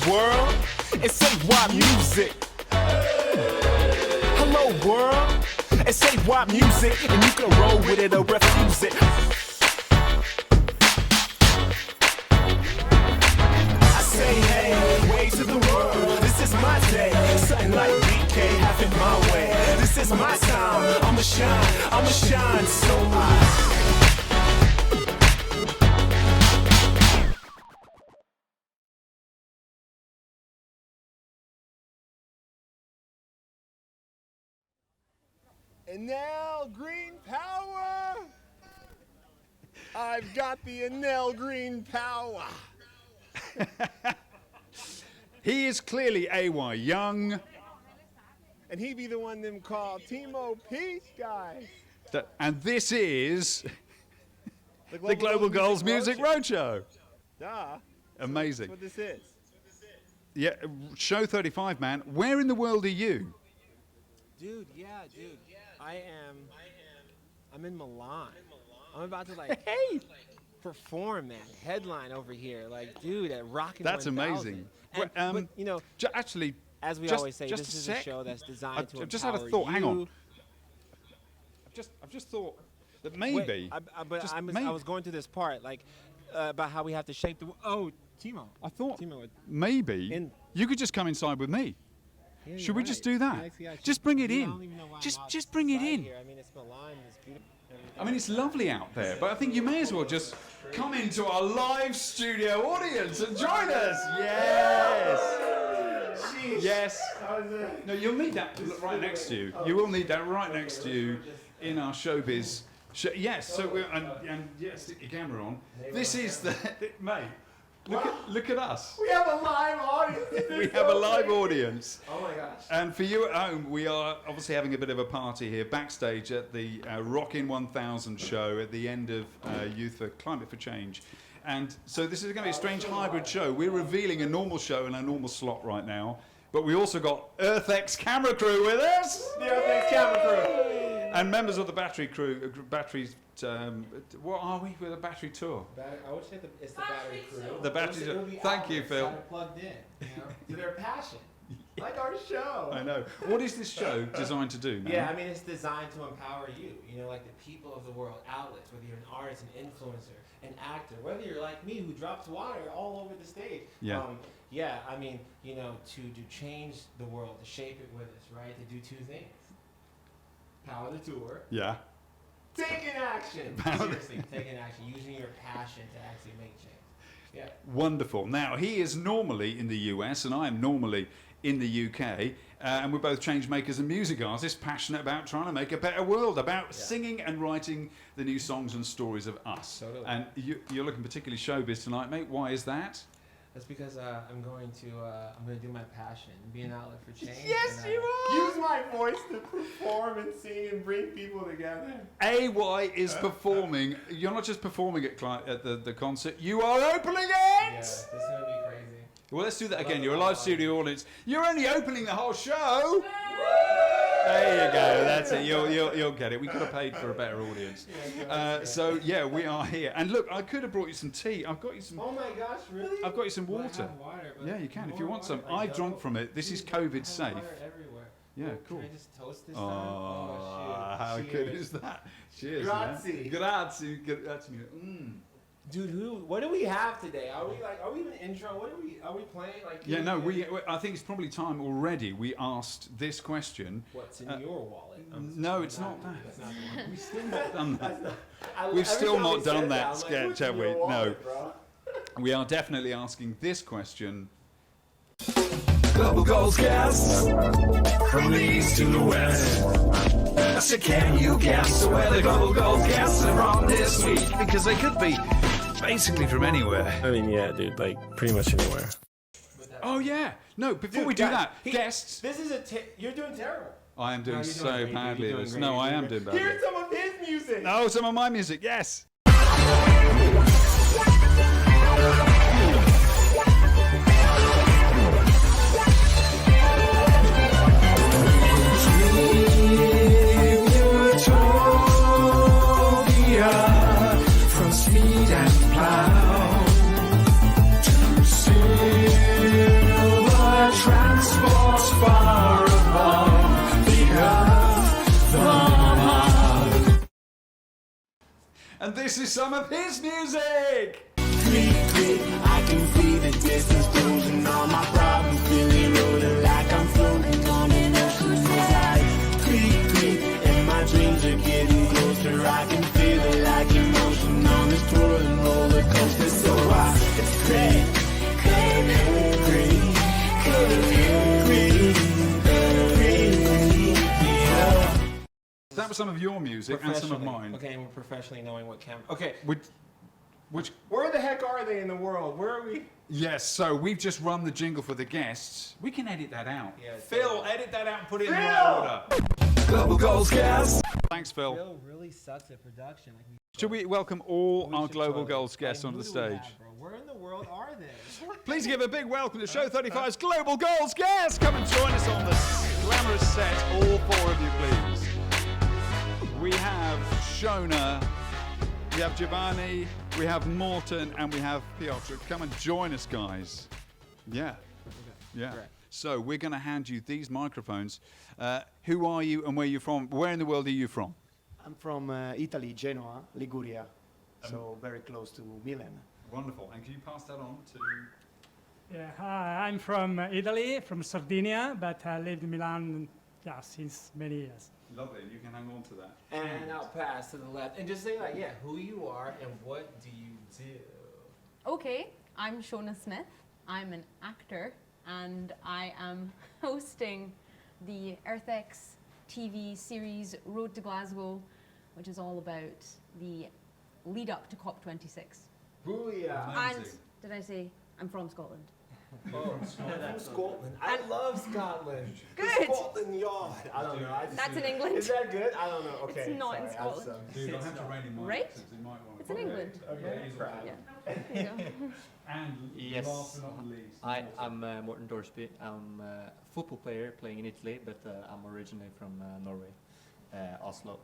world, and say why music. Hello world, and say why music, and you can roll with it or refuse it. I say hey, way to the world, this is my day. Something like BK, have it my way. This is my time, I'ma shine so high. ENEL Green Power! I've got the ENEL Green Power! He is clearly AY Young. And he be the one them called Timo Peach, guys. And this is the Global Goals Music Roadshow. Duh. Amazing. That's what this is. Yeah, show 35, man. Where in the world are you? Dude. I'm in Milan. I'm about to perform, man. Headline over here, dude, at Rockin. That's 1000. amazing. And, but, you know, actually, as we always say, this is a show that's designed to empower you. I've just had a thought. Hang on. I've just thought that maybe. Wait, I was going to this part, about how we have to shape the. Oh, Timo. I thought Timo maybe you could just come inside with me. Yeah, should we just do that? Yeah, just bring it in. I don't even know why Just bring it in. Here. I mean, it's Milan. It's beautiful. I mean, it's lovely out there, but I think you may as well just come into our live studio audience and join us. Yes. Sheesh. Yes. No, you'll need that right next to you. You will need that right next to you in our showbiz. Yes. So and yes, stick your camera on. This is the mate. Look at us. We have a live audience. We have a live audience. Oh my gosh. And for you at home, we are obviously having a bit of a party here backstage at the Rockin 1000 show at the end of Youth for Climate for Change. And so this is going to be a strange hybrid show. We're revealing a normal show in a normal slot right now, but we also got EarthX camera crew with us. The EarthX camera crew. And members of the battery crew, what are we with a battery tour? I would say it's the battery crew. The battery tour. Thank you, Phil. Plugged in, to their passion, like our show. I know. What is this show designed to do, man? Yeah, I mean, it's designed to empower you. Like the people of the world, outlets. Whether you're an artist, an influencer, an actor, whether you're like me who drops water all over the stage. Yeah. I mean, to change the world, to shape it with us, right? To do two things. Power the tour. Yeah. Taking action. Seriously, taking action. Using your passion to actually make change. Yeah. Wonderful. Now, he is normally in the US and I am normally in the UK. And we're both changemakers and music artists, passionate about trying to make a better world, about singing and writing the new songs and stories of us. Totally. And you're looking particularly showbiz tonight, mate. Why is that? That's because I'm going to do my passion, be an outlet for change. Yes, you are. Use my voice to perform and sing and bring people together. AY is performing. You're not just performing at the concert. You are opening it. Yeah, this is gonna be crazy. Well, let's do that again. You're a live studio audience. You're only opening the whole show. There you go. That's it. You'll get it. We could have paid for a better audience. So yeah, we are here. And look, I could have brought you some tea. I've got you some. Oh my gosh, really? I've got you some water. I have water, Yeah, you can if you want some. I've drunk from it. This is COVID safe. Water everywhere. Yeah, cool. Can I just toast this? Oh, how Cheers. good is that? Cheers, Grazie. man. Grazie. Grazie. Dude, what do we have today? Are we in an intro? Are we playing? Yeah, no, I think it's probably time already. We asked this question. What's in your wallet? No, it's not that. That's not the one. We've still not done that. Every We've still time not we said done that I'm like, sketch, what's have in we? your wallet, No. bro? We are definitely asking this question. Global Goals Cast, from the east to the west. So can you guess where the Global Goals Cast are from this week? Because they could be basically from anywhere. I mean, yeah, dude, pretty much anywhere. Oh yeah, no. Before we do that, guests. This is you're doing terrible. I am doing you're doing so great, dude. badly You're at this. doing No, great. I am doing badly. Here's some of his music. Oh, some of my music. Yes. From speed and plow to silver and this is some of his music. I can see the distance closing, all my problems feeling older, like I'm floating on an ocean. As I creep, and my dreams are getting closer. I can feel it like emotion on this twirling roller coaster. So I pray, That was some of your music and some of mine. Okay, and we're professionally knowing what camera. Okay, Which where the heck are they in the world? Where are we? yes, so we've just run the jingle for the guests. We can edit that out. Yeah, Phil, edit that out and put it in the right order. Global Goals Cast. Thanks, Phil. Phil really sucks at production. Should we welcome all We our should Global totally. Goals guests Like, onto the who do we stage? have, bro? Where in the world are they? Please give a big welcome to Show 35's Global Goals guests. Come and join us on this glamorous set, all four of you, please. We have Shona, we have Giovanni, we have Morton, and we have Piotr. Come and join us, guys. Yeah. Yeah. So we're going to hand you these microphones. Who are you and where are you from? Where in the world are you from? I'm from Italy, Genoa, Liguria, so very close to Milan. Wonderful. And can you pass that on to... Yeah, hi, I'm from Italy, from Sardinia, but I lived in Milan since many years. Lovely. You can hang on to that. And I'll pass to the left. And just say like, yeah, who you are and what do you do? Okay, I'm Shona Smith. I'm an actor and I am hosting the EarthX TV series Road to Glasgow, which is all about the lead up to COP26. Booyah! And did I say I'm from Scotland? Oh, I'm from Scotland. I love Scotland. Good. Scotland Yard. I don't know. That's in England. Is that good? I don't know. Okay. It's not in sorry, Scotland. Dude, I have to rein him on. Right? Because he might want to It's in England. Okay. Yeah. There you go. And Yes. last but not least. I'm Morten Dorsby. I'm a football player playing in Italy, but I'm originally from Norway, Oslo.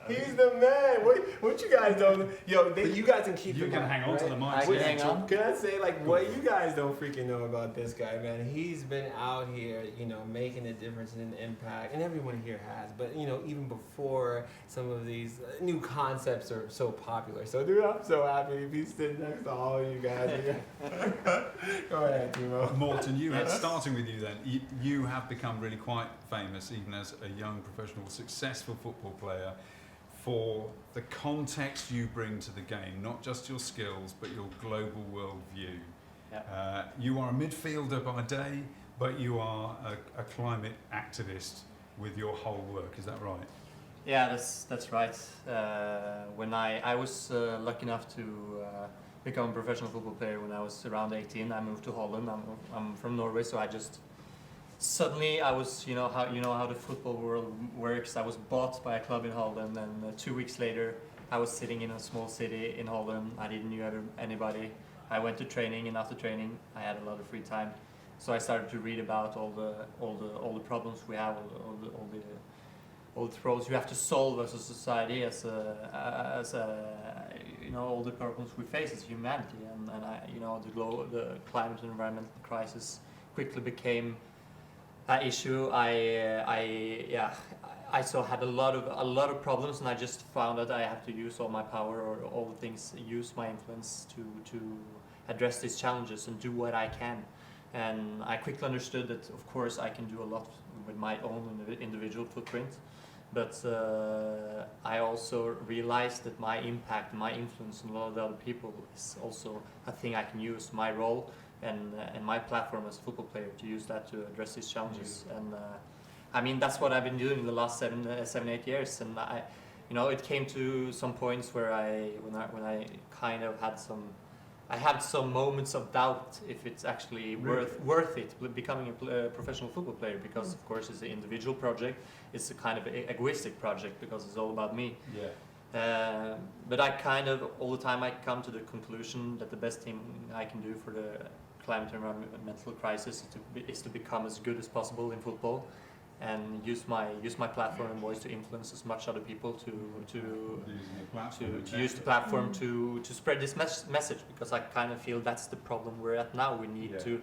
He's the man. What you guys don't? Yo, you guys can keep. You the can mic, hang on to right? the mic. I can hang on. Can I say like what you guys don't freaking know about this guy, man? He's been out here, making a difference and an impact, and everyone here has. But even before some of these new concepts are so popular. So, dude, I'm so happy to be sitting next to all of you guys. Go ahead, Timo. Morton, starting with you then, you have become really quite famous, even as a young professional, successful football player, for the context you bring to the game, not just your skills, but your global worldview. Yeah. You are a midfielder by day, but you are a climate activist with your whole work. Is that right? Yeah, that's right. When I was lucky enough to become a professional football player when I was around 18, I moved to Holland. I'm from Norway, so I just suddenly I was how the football world works. I was bought by a club in Holland, and 2 weeks later I was sitting in a small city in Holland. I didn't know anybody. I went to training, and after training I had a lot of free time, so I started to read about all the problems we have, all the problems we have to solve as a society, as all the problems we face as humanity, and the climate and environmental crisis quickly became an issue. I saw had a lot of problems, and I just found that I have to use all my power or all the things, use my influence to address these challenges and do what I can. And I quickly understood that, of course, I can do a lot with my own individual footprint, but I also realized that my impact, my influence on a lot of the other people is also a thing I can use, my role and my platform as a football player, to use that to address these challenges. And I mean, that's what I've been doing the last 7-8 years. And it came to some points where when I kind of had some moments of doubt if it's actually worth it becoming a professional football player, because of course it's an individual project. It's a kind of egoistic project because it's all about me. Yeah. But I kind of all the time I come to the conclusion that the best thing I can do for the climate and environmental crisis is to become as good as possible in football, and use my platform and voice to influence as much other people to use the platform to spread this message, because I kind of feel that's the problem we're at now. We need to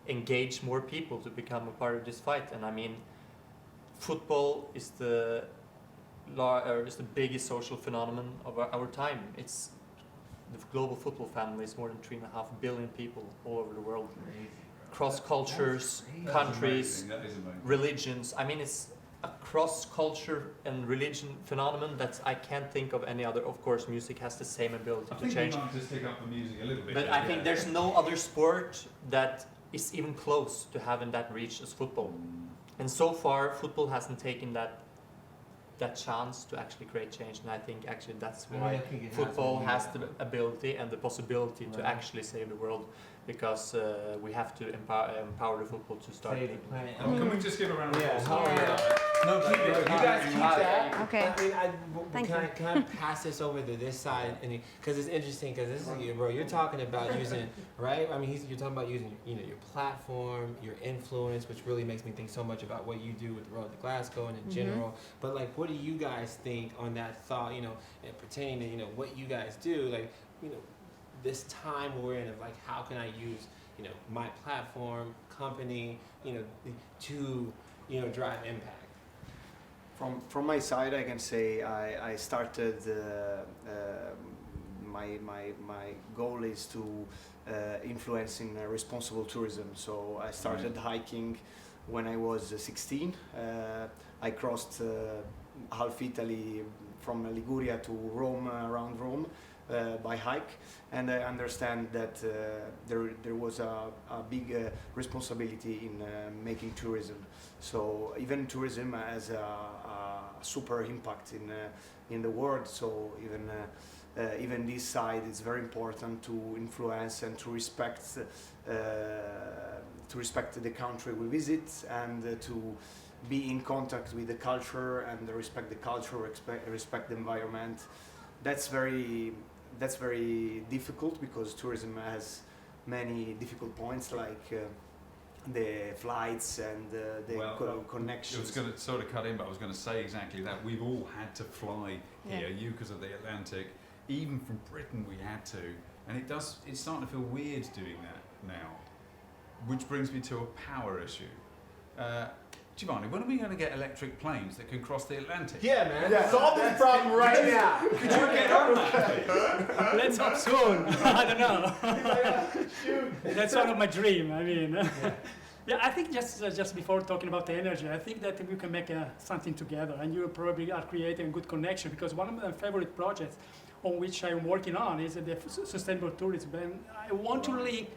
engage more people to become a part of this fight. And I mean, football is is the biggest social phenomenon of our time. It's the global football family is more than 3.5 billion people all over the world, cross cultures, countries, That is amazing. religions. I mean, it's a cross culture and religion phenomenon that I can't think of any other. Of course, music has the same ability I to think change, we might just pick up the music a little bit. but I think there's no other sport that is even close to having that reach as football. And so far, football hasn't taken that chance to actually create change, and I think actually that's why I think it has football when has we- the ability and the possibility to Right. actually save the world, because we have to empower the football to start. Save the planet. Can we just give a round of Yeah, applause? hell yeah. No, keep it. You guys keep that. Okay. I mean, Thank can I pass this over to this side? Because it's interesting. Because this is bro. You're talking about using, right? I mean, you're talking about using, your platform, your influence, which really makes me think so much about what you do with the Road to Glasgow and in general. But like, what do you guys think on that thought? And pertaining to what you guys do, like, this time we're in of like, how can I use, my platform, company, to, drive impact. From my side, I can say I started my goal is to influence in responsible tourism. So I started hiking when I was 16. I crossed half Italy from Liguria to Rome, around Rome, by hike, and I understand that there was a big responsibility in making tourism. So even tourism has a super impact in the world. So even this side is very important to influence and to respect the country we visit, and to be in contact with the culture and respect the culture, respect the environment. That's very difficult because tourism has many difficult points, like the flights and the connections. I was going to sort of cut in, but I was going to say exactly that. We've all had to fly here, you because of the Atlantic. Even from Britain we had to, and it's starting to feel weird doing that now. Which brings me to a power issue. Giovanni, when are we going to get electric planes that can cross the Atlantic? Yeah, man. Solve this problem right now. Could you get on that? Let's hope soon. I don't know. That's one of my dream. I mean, yeah, I think just before talking about the energy, I think that we can make something together, and you probably are creating a good connection, because one of my favorite projects on which I'm working on is the sustainable tourism, and I want to link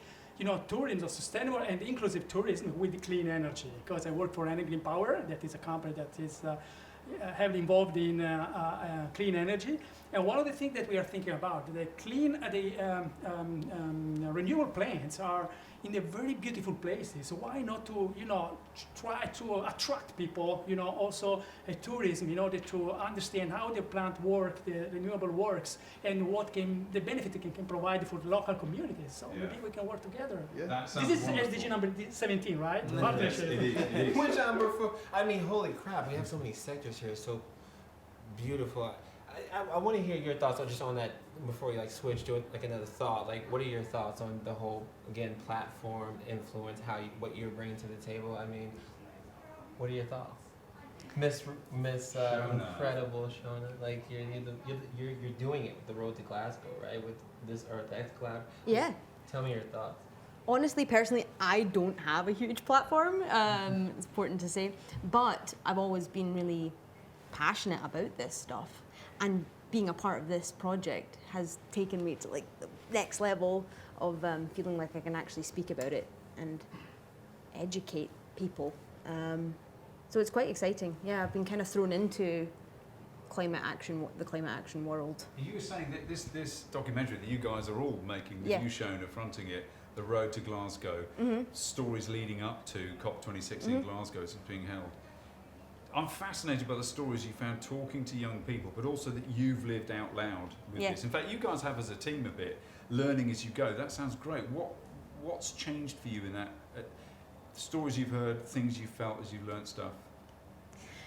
tourism, sustainable and inclusive tourism with the clean energy, because I work for ENEL Green Power, that is a company that is heavily involved in clean energy. And one of the things that we are thinking about, the renewable plants are in the very beautiful places. So why not to, try to attract people, also tourism, in order to understand how the plant work, the renewable works, and what the benefit it can provide for the local communities. So maybe we can work together. Yeah. That sounds This is wonderful. SDG number 17, right? Yes, Partnership. it is. Which number 4? I mean, holy crap, we have so many sectors here. So beautiful. I want to hear your thoughts just on that before we switch to another thought. Like, what are your thoughts on the whole, again, platform influence, what you're bringing to the table? I mean, what are your thoughts, Miss Incredible Shona? Like, you're doing it with the Road to Glasgow, right? With this EarthX collab. Yeah. Tell me your thoughts. Honestly, personally, I don't have a huge platform. It's important to say, but I've always been really passionate about this stuff, and being a part of this project has taken me to the next level of feeling like I can actually speak about it and educate people. So it's quite exciting. Yeah, I've been kind of thrown into the climate action world. You were saying that this documentary that you guys are all making, with Yeah. you Shona fronting it, The Road to Glasgow, stories leading up to COP26 in Glasgow as it's being held. I'm fascinated by the stories you found talking to young people, but also that you've lived out loud with this. In fact, you guys have as a team a bit, learning as you go. That sounds great. What's changed for you in that? Stories you've heard, things you felt as you've learned stuff?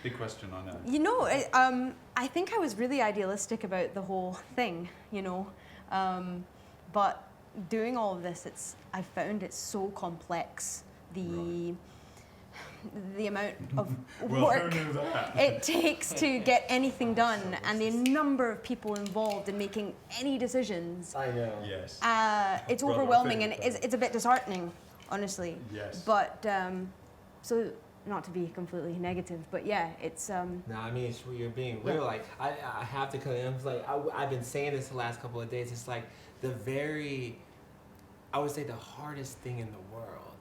Big question, I know. I think I was really idealistic about the whole thing, but doing all of this, I found it so complex. the amount of Well, work who knew that? it takes to get anything done, and the number of people involved in making any decisions. I know. Yes. It's Brother, I overwhelming, feel and you, it's a bit disheartening, honestly. Yes. But so, not to be completely negative, but yeah, it's No, I mean, you're being real. Like, I have to cut in. I'm like, I've been saying this the last couple of days. It's like I would say the hardest thing in the world,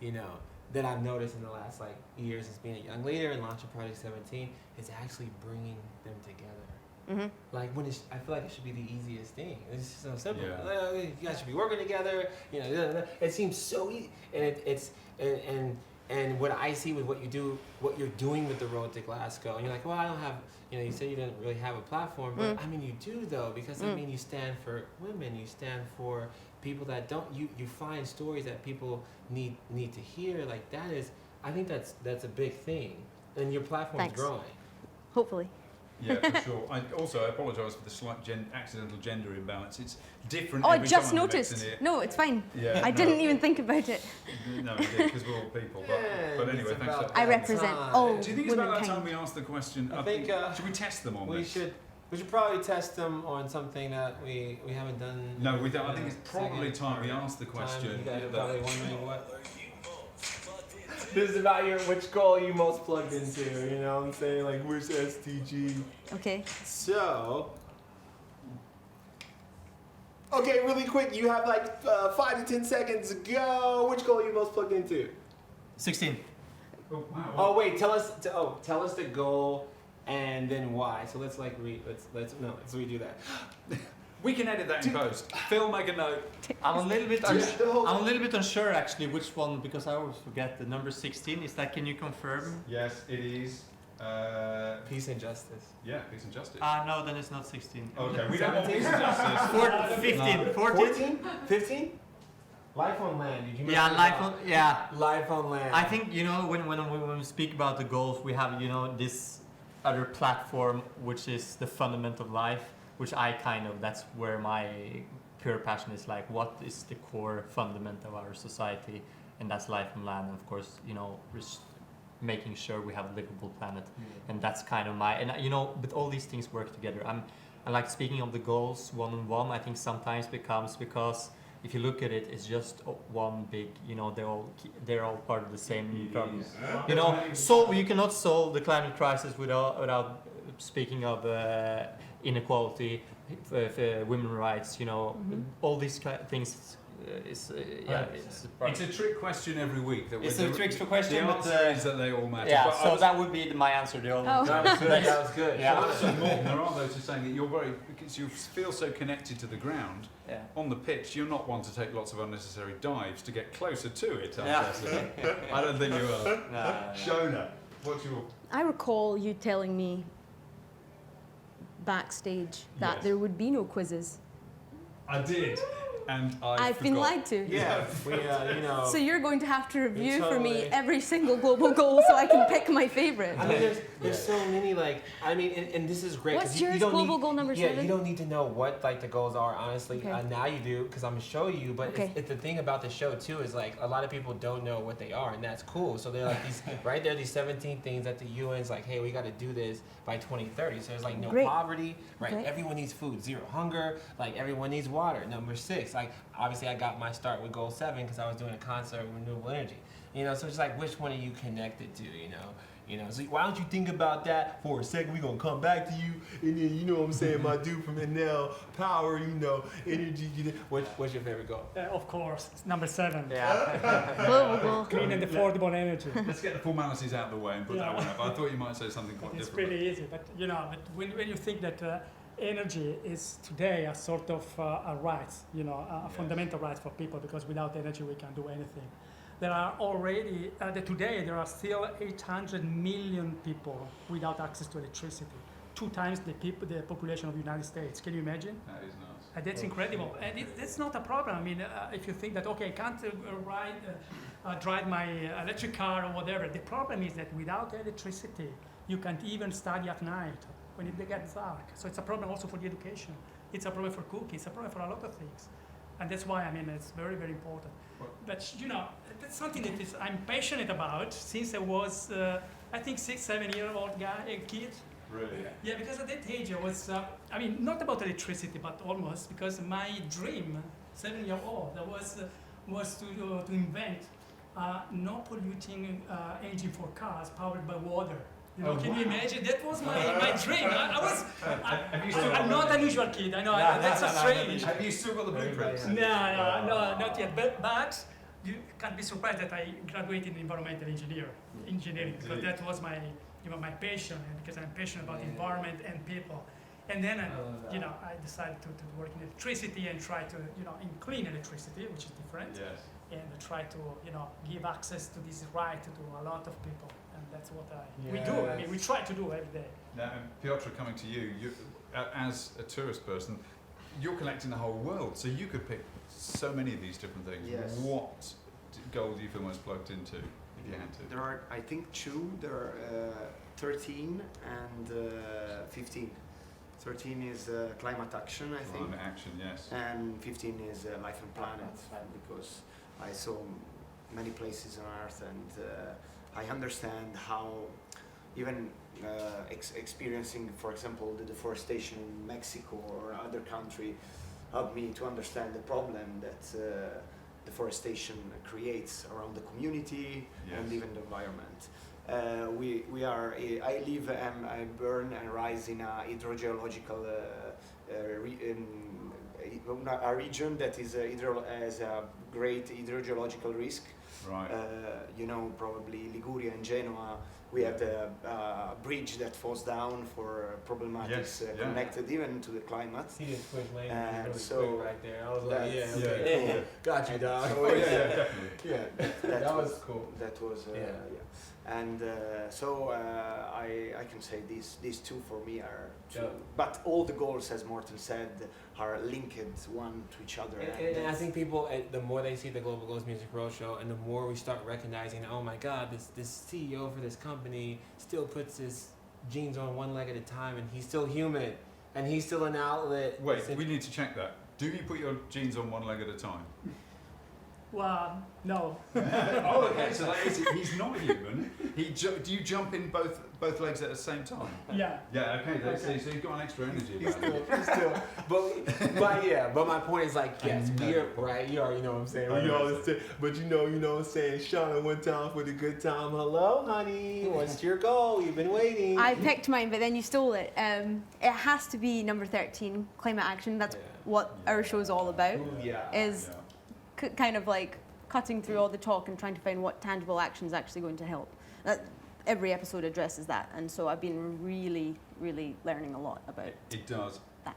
you know, that I've noticed in the last like years as being a young leader and launching Project 17 is actually bringing them together. Like I feel like it should be the easiest thing. It's just so simple. Yeah. You guys should be working together. You know, it seems so easy, and and what I see with what you're doing with the Road to Glasgow, and you're like, well, I don't have, you know, you said you didn't really have a platform, but I mean, you do though, because I mean, you stand for women, you stand for people that don't, you find stories that people need to hear. Like that is, I think that's a big thing, and your platform's Thanks. growing. hopefully. Yeah, for sure. I apologise for the slight accidental gender imbalance. It's different. Oh, I every just time I'm noticed. mixing it. No, it's fine. Yeah, I no. didn't even think about it. No, we did because we're all people. But anyway, it's thanks for about that. I represent time. all Do you think it's about that time womankind. we asked the question? I think, should we test them on We this? should probably test them on something that we haven't done. No, we don't. I think in it's a probably second time we or ask the time. question. You guys are Yeah, probably wondering what. This is about which goal you most plugged into. You know what I'm saying? Like which SDG. Okay. So. Okay, really quick. You have like 5 to 10 seconds. Go. Which goal are you most plugged into? 16. Oh, wow. Oh wait, tell us the goal and then why. So let's like let's redo that. We can edit that in post. Phil, make a note. I'm a little bit Yeah, the whole- I'm a little bit unsure actually which one, because I always forget the number 16. Is that, can you confirm? Yes, it is. Peace and justice. Yeah, peace and justice. No, then it's not 16. Okay, we don't want peace and justice. 15, 14. 14? 15? Life on land. Did you Yeah, mention life about on, yeah. life on land? I think, you know, when we speak about the goals, we have, you know, this other platform, which is the fundament of life, which that's where my pure passion is, like, what is the core fundament of our society, and that's life on land, and of course, you know, making sure we have a livable planet, and that's kind of and you know, but all these things work together. I like speaking of the goals one-on-one. I think sometimes becomes, because if you look at it, it's just one big, you know, they're all part of the same problem. You know, so you cannot solve the climate crisis without speaking of inequality, women's rights. You know, all these things. It's It's a trick question every week. That It's a trick question, The but, answer is that they all matter. yeah. But So that would be my answer. The only. Oh. That was good. Yeah. Also, Morten, there are those who are saying that because you feel so connected to the ground Yeah. on the pitch, you're not one to take lots of unnecessary dives to get closer to it. I'm Yeah. guessing. I don't think you are. No. Shona, what's your? I recall you telling me backstage that Yes. there would be no quizzes. I did, and I've been lied to. Yeah, we you know. So you're going to have to review for me totally- every single global goal so I can pick my favorite. I mean, there's so many, like, I mean, and this is great. 'cause What's you yours, don't global need, goal number yeah, 7? you don't need to know what, like, the goals are, honestly. Okay. Now you do, because I'm going to show you. But Okay. it's the thing about the show, too, is, like, a lot of people don't know what they are, and that's cool. So they're, like, these, right there, these 17 things that the UN's like, hey, we got to do this by 2030. So there's, like, no Great. poverty, right? Okay. Everyone needs food, 0 hunger, like, everyone needs water. Number 6, like, obviously I got my start with goal 7 because I was doing a concert with renewable energy. You know, so it's like, which one are you connected to, you know? So why don't you think about that for a second? We're gonna come back to you, and then, you know what I'm saying, my dude from ENEL Power, you know, energy. What's your favorite goal? Of course, it's number 7. Yeah. Global goal. Clean and affordable energy. Let's get the formalities out of the way and put that Yeah. one up. I thought you might say something quite It's different. pretty easy, but you know, but when you think that energy is today a sort of a right, you know, a fundamental right for people, because without energy we can't do anything. There are already, today there are still 800 million people without access to electricity, 2 times the population of the United States. Can you imagine? That is nice. And that's incredible, and that's not a problem. I mean, if you think that, okay, I can't drive my electric car or whatever, the problem is that without electricity, you can't even study at night when it gets dark. So it's a problem also for the education. It's a problem for cooking. It's a problem for a lot of things. And that's why, I mean, it's very, very important. But, you know, that's something that I'm passionate about since I was, I think, 6-7-year-old guy, a kid. Really? Yeah, because at that age I was, I mean, not about electricity, but almost, because my dream, 7-year-old, was to invent no polluting engine for cars powered by water. You know, can you imagine? That was my dream. I'm not an unusual kid. I know that's a strange. Have you still got the blueprints? No, not yet. But you can't be surprised that I graduated in environmental engineering because that was my passion, and because I'm passionate about environment and people. And then I decided to work in electricity and try to in clean electricity, which is different. Yes. And try to give access to this right to a lot of people, and that's what we do. I mean, we try to do every day. Now, Piotr, coming to you, as a tourist person, you're collecting the whole world, so you could pick so many of these different things. Yes. What goal do you feel most plugged into, if you had to? There are, I think, 2. There are 13 and 15. 13 is climate action, I think. Climate action, yes. And 15 is life and planet, because I saw many places on Earth, and I understand how even experiencing, for example, the deforestation in Mexico or other country helped me to understand the problem that deforestation creates around the community and even the environment. I live and I burn and rise in a hydrogeological a region that has a great hydrogeological risk. Right. Probably Liguria and Genoa. We have the bridge that falls down for problematics connected even to the climate. He just switched lanes really so quick right there. I was like, yeah, got you, dog. Oh, yeah, definitely. Yeah, that was cool. That was and so I can say these 2 for me are 2. But all the goals, as Morten said, are linked one to each other. And I think people, the more they see the Global Goals Music Roadshow, and the more we start recognizing, oh my God, this CEO for this company still puts his jeans on one leg at a time, and he's still human, and he's still an outlet. Wait, we need to check that. Do you put your jeans on one leg at a time? Well, no. Oh, okay. So he's not human. Do you jump in both legs at the same time? Yeah. Yeah. Okay. So you've got an extra energy. Still, but my point is like, yes, we're right. You already know what I'm saying. We always say, but you know what I'm saying. Shauna, one time for the good time. Hello, honey. What's your goal? You've been waiting. I picked mine, but then you stole it. It has to be number 13, climate action. That's what our show's all about. Is kind of like cutting through all the talk and trying to find what tangible action is actually going to help. Every episode addresses that, and so I've been really, really learning a lot about it. Does that.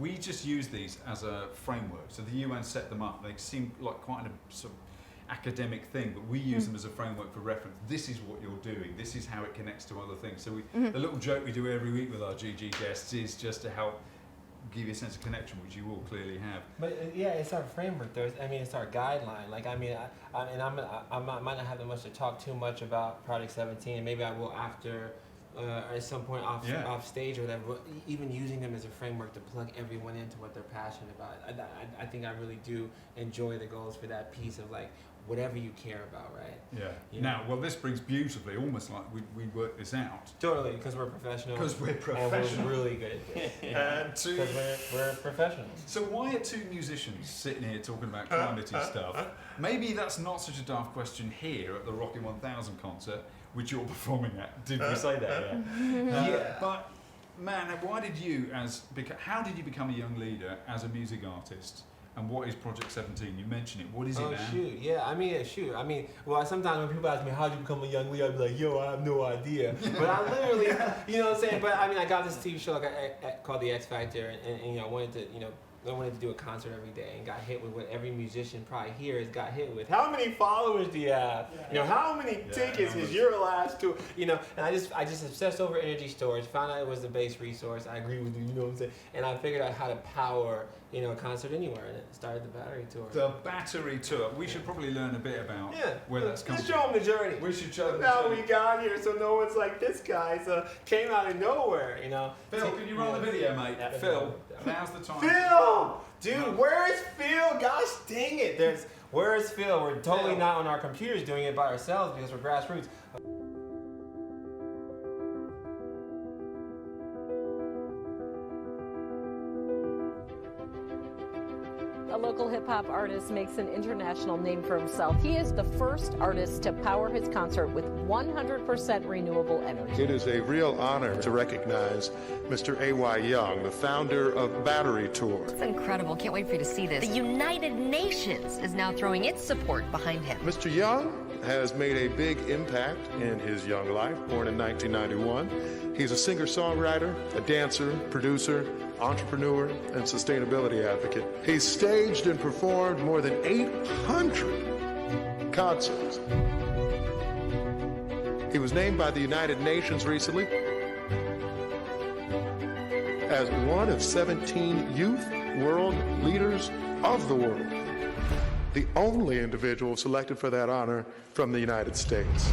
We just use these as a framework. So the UN set them up. They seem like quite a sort of academic thing, but we use them as a framework for reference. This is what you're doing. This is how it connects to other things. So the little joke we do every week with our GG guests is just to help give you a sense of connection, which you all clearly have. But it's our framework. It's our guideline. Like, I might not have that much to talk too much about Project 17. Maybe I will after, at some point off stage or whatever. But even using them as a framework to plug everyone into what they're passionate about. I think I really do enjoy the goals for that piece of like, whatever you care about, right? Yeah. Now, well, this brings beautifully, almost like we work this out. Totally, because we're professional. Because we're professional. And we're really good at this. Because we're professionals. So why are 2 musicians sitting here talking about climatey stuff? Maybe that's not such a daft question here at the Rockin 1000 concert, which you're performing at. Did we say that? Yeah. But man, how did you become a young leader as a music artist? And what is Project 17? You mentioned it. What is it now? Well, sometimes when people ask me, how did you become a young leader, I'd be like, yo, I have no idea. But I literally, you know what I'm saying? But I got this TV show called The X Factor, and I wanted to do a concert every day, and got hit with what every musician probably here has got hit with. How many followers do you have? How many tickets is your last tour? And I just obsessed over energy storage, found out it was the best resource. I agree with you, you know what I'm saying? And I figured out how to power, a concert anywhere, and it started the battery tour. The battery tour. We should probably learn a bit about where that's coming from. Let's show them the journey. We should show them Now we got here, so no one's like, this guy's came out of nowhere, Phil, can you roll the video, mate? Phil, Now's the time. Phil! Dude, where is Phil? Gosh dang it. Where is Phil? We're totally not on our computers doing it by ourselves because we're grassroots. A local hip-hop artist makes an international name for himself. He is the first artist to power his concert with 100% renewable energy. It is a real honor to recognize Mr. A.Y. Young, the founder of Battery Tour. It's incredible. Can't wait for you to see this. The United Nations is now throwing its support behind him. Mr. Young has made a big impact in his young life, born in 1991. He's a singer-songwriter, a dancer, producer, entrepreneur, and sustainability advocate. He's staged and performed more than 800 concerts. He was named by the United Nations recently as one of 17 youth world leaders of the world, the only individual selected for that honor from the United States.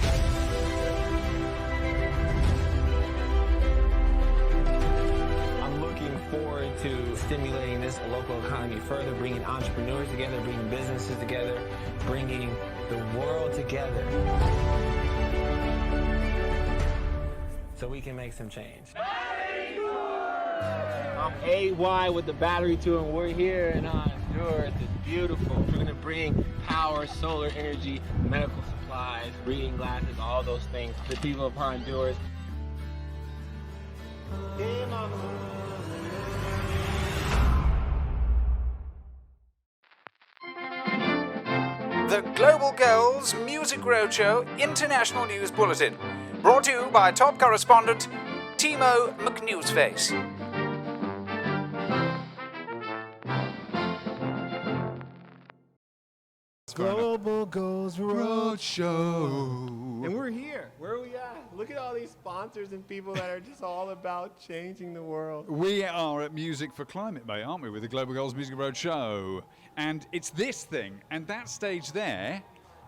To stimulating this local economy further, bringing entrepreneurs together, bringing businesses together, bringing the world together so we can make some change. I'm AY with the Battery Tour, and we're here in Honduras. It's beautiful. We're going to bring power, solar energy, medical supplies, reading glasses, all those things to the people of Honduras. Hey, mama. The Global Girls Music Roadshow International News Bulletin, brought to you by top correspondent Timo McNewsface. Global Girls Roadshow. And we're here. Where are we at? Look at all these sponsors and people that are just all about changing the world. We are at Music for Climate, mate, aren't we, with the Global Girls Music Roadshow. And it's this thing, and that stage there.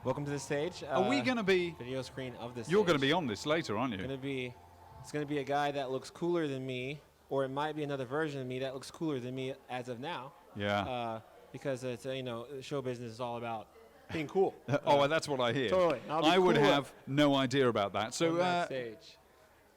Welcome to the stage. Are we going to be... Video screen of this. You're going to be on this later, aren't you? It's going to be a guy that looks cooler than me, or it might be another version of me that looks cooler than me as of now. Yeah. Because it's, show business is all about being cool. Oh, that's what I hear. Totally. I would have no idea about that. So, on that stage.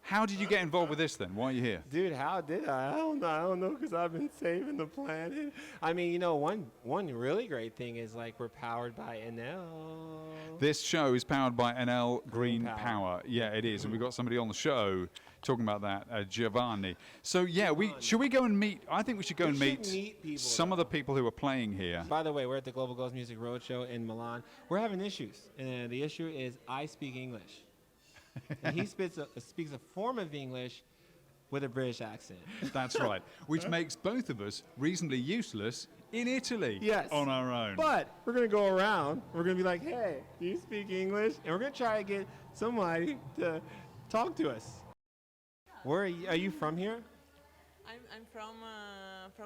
How did you get involved with this then? Why are you here? Dude, how did I? I don't know, because I've been saving the planet. I mean, one really great thing is, like, we're powered by ENEL. This show is powered by ENEL Green Power. Yeah, it is. And we've got somebody on the show talking about that, Giovanni. So, yeah, should we go and meet? I think we should go and meet people, some of the people who are playing here. By the way, we're at the Global Girls Music Roadshow in Milan. We're having issues. And the issue is I speak English. And he speaks a form of English with a British accent. That's right. Which makes both of us reasonably useless in Italy on our own. But we're going to go around. We're going to be like, hey, do you speak English? And we're going to try to get somebody to talk to us. Where are you from here? I'm from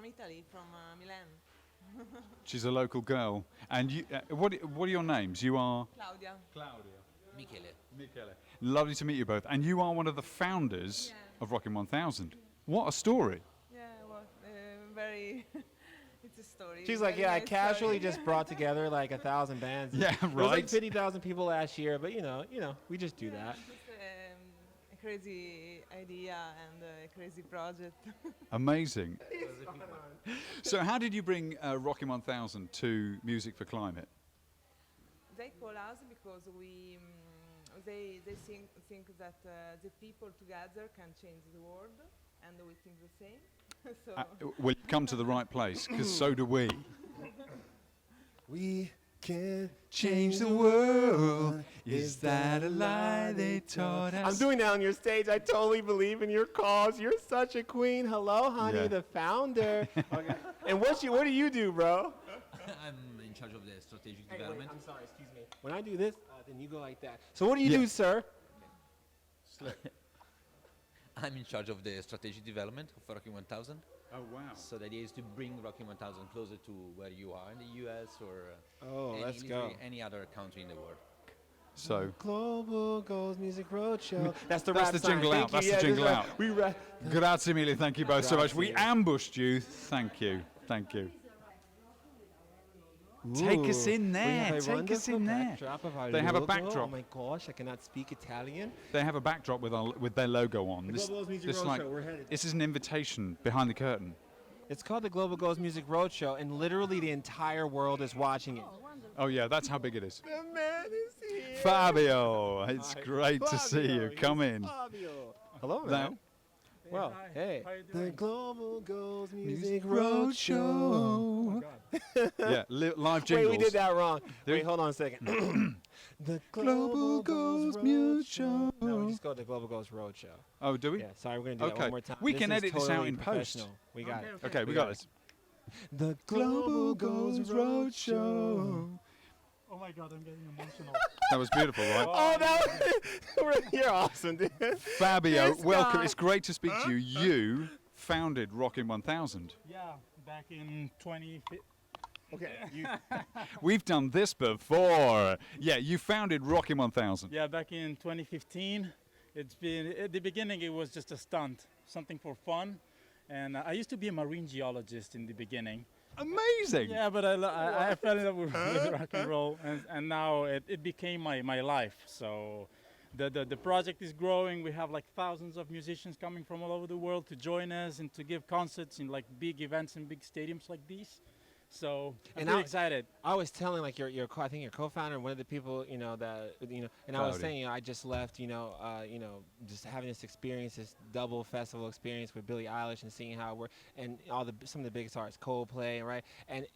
Italy, from Milan. She's a local girl. And you, what are your names? You are? Claudia. Michele. Lovely to meet you both. And you are one of the founders of Rockin 1000. What a story. Yeah, well, very... It's a story. She's like, I casually just brought together like 1,000 bands. Yeah, right. There was like 50,000 people last year, but we just do that. Just a crazy idea and a crazy project. Amazing. So how did you bring Rockin 1000 to Music for Climate? They call us because they think that the people together can change the world, and we think the same. So We'll come to the right place, because so do we. We can change the world. Is that a lie they taught us? I'm doing that on your stage. I totally believe in your cause. You're such a queen. Hello, honey, the founder. Okay. And what do you do, bro? I'm in charge of the strategic development. Wait, I'm sorry, excuse me. When I do this, then you go like that. So what do you do, sir? I'm in charge of the strategic development of Rockin 1000. Oh, wow. So the idea is to bring Rockin 1000 closer to where you are in the US or let's any, go. any other country in the world. So Global Goals Music Roadshow. That's the that's rap the jingle sign. out. Thank That's you. the Yeah, jingle this out. We rap. Grazie mille. Thank you both so much. We Grazie. ambushed you. Thank you. Thank you. Take us in there. Take us in there. They have a backdrop. Oh my gosh, I cannot speak Italian. They have a backdrop with their logo on. The Global Goals Music Roadshow, we're headed. This is an invitation behind the curtain. It's called the Global Goals Music Roadshow, and literally the entire world is watching it. Oh yeah, that's how big it is. The man is here. Fabio, it's Hi. great to see you. Fabio, Come he's in. Fabio. Hello, Now- man. Well, hey. The Global Goals Music Roadshow. Roadshow. Yeah, live jingles. Wait, we did that wrong. There- Wait, hold on a second. The Global Goals Roadshow. No, we just go to the Global Goals Roadshow. Oh, do we? Yeah, sorry, we're going to do that one more time. We This can is edit this out totally in post. professional. We got it. Okay, we got it. The Global Goals Roadshow. Oh my God, I'm getting emotional. That was beautiful, right? Oh, that was you're awesome, dude. Fabio, This welcome. guy. It's great to speak to you. You founded Rockin 1000. Yeah, back in 2015. Okay. We've done this before. Yeah, you founded Rockin 1000. Yeah, back in 2015. It's been, at the beginning, it was just a stunt, something for fun. And I used to be a marine geologist in the beginning. Amazing. Yeah, but I fell in love with rock and roll, and now it became my life. So the project is growing. We have like thousands of musicians coming from all over the world to join us and to give concerts in like big events in big stadiums like these. So I'm really excited. I was telling like I think your co-founder, one of the people, and I was saying, I just left, just having this experience, this double festival experience with Billie Eilish and seeing how we're and some of the biggest artists, Coldplay, right?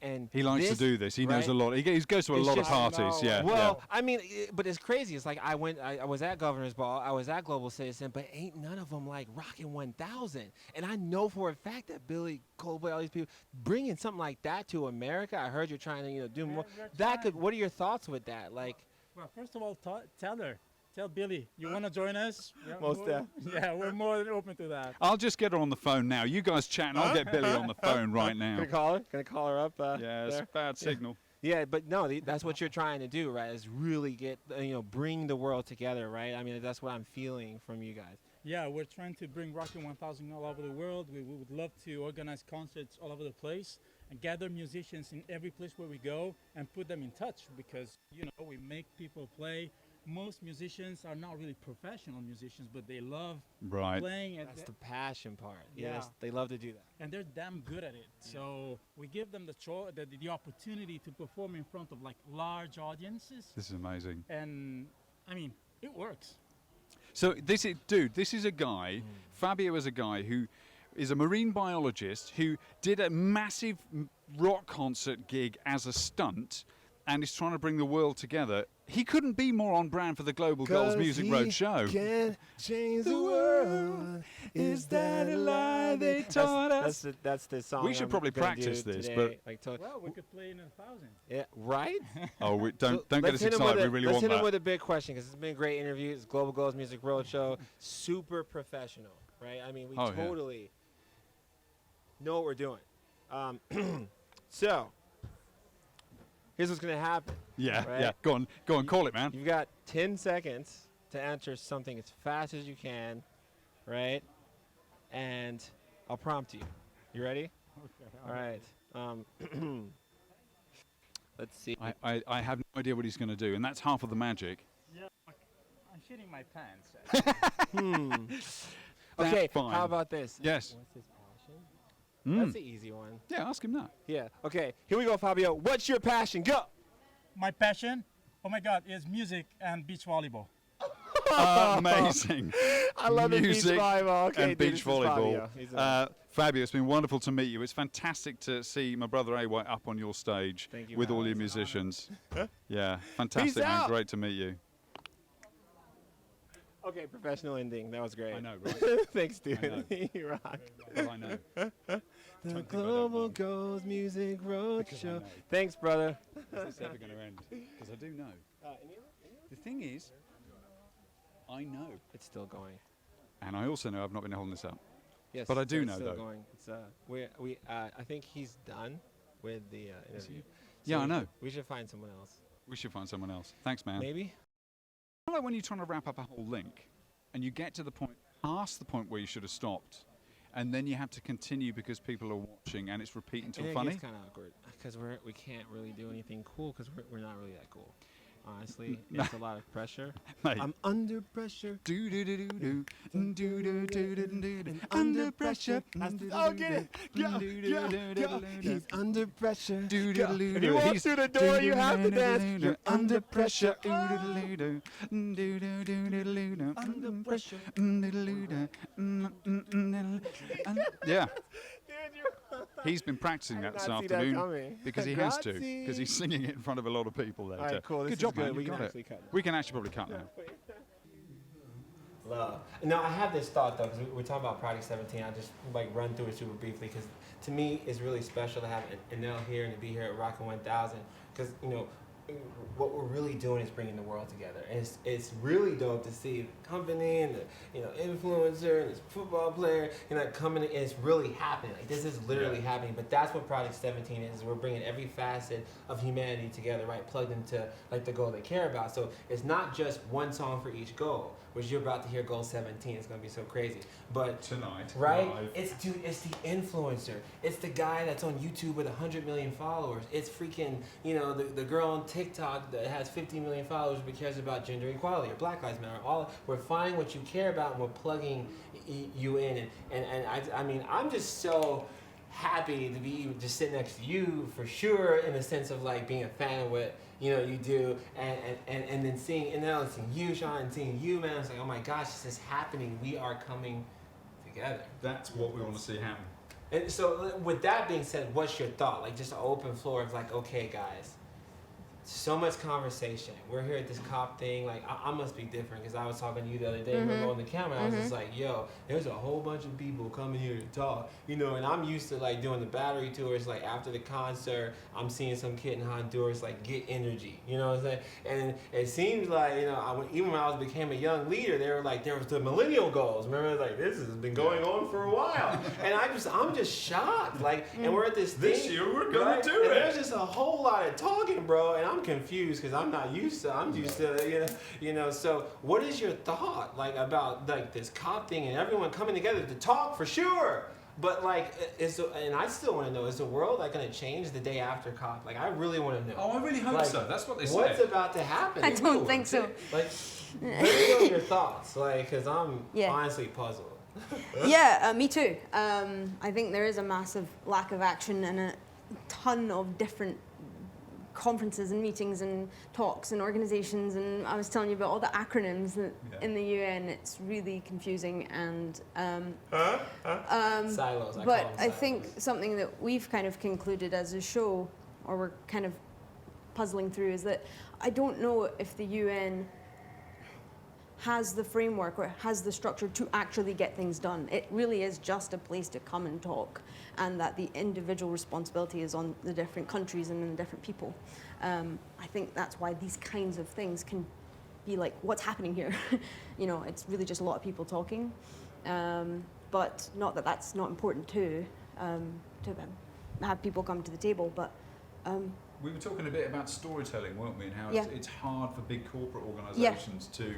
And He likes to do this. He knows a lot. He goes to a lot of parties. Yeah. Well, I mean, but it's crazy. It's like I was at Governor's Ball, I was at Global Citizen, but ain't none of them like Rockin 1000. And I know for a fact that Billy, Coldplay, all these people bringing something like that to America. I heard you're trying to do more. What are your thoughts with that? Like, well, first of all, tell Billy you want to join us. Yeah, we're more than open to that. I'll just get her on the phone now. You guys chat, and I'll get Billy on the phone right now. Can I call her up? Yeah, it's a bad signal. Yeah, but no, that's what you're trying to do, right? Is really get bring the world together, right? I mean, that's what I'm feeling from you guys. Yeah, we're trying to bring Rockin 1000 all over the world. We would love to organize concerts all over the place and gather musicians in every place where we go and put them in touch because, we make people play. Most musicians are not really professional musicians, but they love playing. That's the passion part. Yeah, they love to do that. And they're damn good at it. Yeah. So we give them the opportunity to perform in front of like large audiences. This is amazing. And I mean, it works. So this is a guy, Fabio is a guy who is a marine biologist who did a massive rock concert gig as a stunt and is trying to bring the world together. He couldn't be more on brand for the Global Goals Music Roadshow. Can change the world. Is that a lie they taught us? That's the song. We should probably practice this, but well, we could play in 1,000. Yeah, right. Oh, don't get us excited. We really want that. Let's hit him with a big question because it's been a great interview. It's Global Goals Music Roadshow, super professional, right? I mean, we totally know what we're doing. So. Here's what's going to happen. Yeah, right? yeah. Go on, call it, man. You've got 10 seconds to answer something as fast as you can, right? And I'll prompt you. You ready? Okay. All right. Let's see. I have no idea what he's going to do, and that's half of the magic. Yeah, I'm shitting my pants. Okay, fine. how about this? Yes. What's his passion? That's the easy one. Yeah, ask him that. Yeah. Okay, here we go, Fabio. What's your passion? Go! My passion? Oh my God, is music and beach volleyball. Amazing. I love the beach Music volleyball. Okay, and dude, beach volleyball. Fabio. Fabio, it's been wonderful to meet you. It's fantastic to see my brother AY up on your stage with all your musicians. Yeah, fantastic, Peace man. out. Great to meet you. Okay, professional ending. That was great. I know, right? Thanks, dude. You rock. Well, I know. The Global Goals Music Roadshow. Thanks, brother. Is this ever going to end? Because I do know. The thing is, I know. It's still going. And I also know I've not been holding this up. Yes, but I do know, still though. Going. It's I think he's done with the interview. Yeah, So I know. We should find someone else. We should find someone else. Thanks, man. Maybe. Like when you're trying to wrap up a whole link and you get to the point, past the point where you should have stopped, and then you have to continue because people are watching and it's repeat until and funny. It's kind of awkward because we can't really do anything cool because we're not really that cool. Honestly, it's a lot of pressure. Mate. I'm under pressure. Do do do do do do do do do do. Under pressure. Oh, get it! Go. He's under pressure. Do do do. If you walk through the door, you have to dance. You're under pressure. Under pressure. Yeah. He's been practicing that this afternoon because he has to, because he's singing it in front of a lot of people later. All right, cool. Good job, man. We can actually cut. We can actually probably cut now. Love. No, I have this thought though, because we're talking about Project 17. I just like run through it super briefly because to me it's really special to have ENEL here and to be here at Rockin 1000 because what we're really doing is bringing the world together. And it's really dope to see the company and the influencer and this football player coming in, and it's really happening. Like this is literally happening. But that's what Project 17 is. We're bringing every facet of humanity together, right? Plugged into like the goal they care about. So it's not just one song for each goal, which you're about to hear goal 17. It's gonna be so crazy. But tonight, right? live. It's the influencer. It's the guy that's on YouTube with 100 million followers. It's freaking the girl on TikTok that has 50 million followers but cares about gender equality or Black Lives Matter. We're finding what you care about and we're plugging you in. And I mean, I'm just so happy to be just sitting next to you for sure, in the sense of like being a fan of what you do, and then seeing ENEL and seeing you, Sean, and seeing you, man. It's like, oh my gosh, this is happening. We are coming together. That's what we want to see happen. And so, with that being said, what's your thought? Like, just an open floor of like, okay, guys, so much conversation. We're here at this COP thing. Like, I must be different because I was talking to you the other day. Remember on the camera, I was just like, yo, there's a whole bunch of people coming here to talk. And I'm used to like doing the battery tours. Like after the concert, I'm seeing some kid in Honduras like get energy. You know what I'm saying? And it seems like even when I became a young leader, they were like, there was the millennial goals. Remember, like this has been going on for a while, and I'm just shocked. Like, and we're at this year we're gonna do and it. There's just a whole lot of talking, bro, and I'm confused because I'm not used to. I'm used to So, what is your thought like about like this COP thing and everyone coming together to talk for sure? But like, and I still want to know: is the world like going to change the day after COP? Like, I really want to know. Oh, I really hope so. That's what they say. What's about to happen? I don't think so. Like, let me know your thoughts, like, because I'm honestly puzzled. Me too. I think there is a massive lack of action and a ton of different conferences and meetings and talks and organizations, and I was telling you about all the acronyms in the UN. It's really confusing and silos. But I think something that we've kind of concluded as a show, or we're kind of puzzling through, is that I don't know if the UN has the framework or has the structure to actually get things done. It really is just a place to come and talk, and that the individual responsibility is on the different countries and the different people. I think that's why these kinds of things can be like, what's happening here? It's really just a lot of people talking, but not that that's not important too, to have people come to the table, but we were talking a bit about storytelling, weren't we, and how it's hard for big corporate organizations to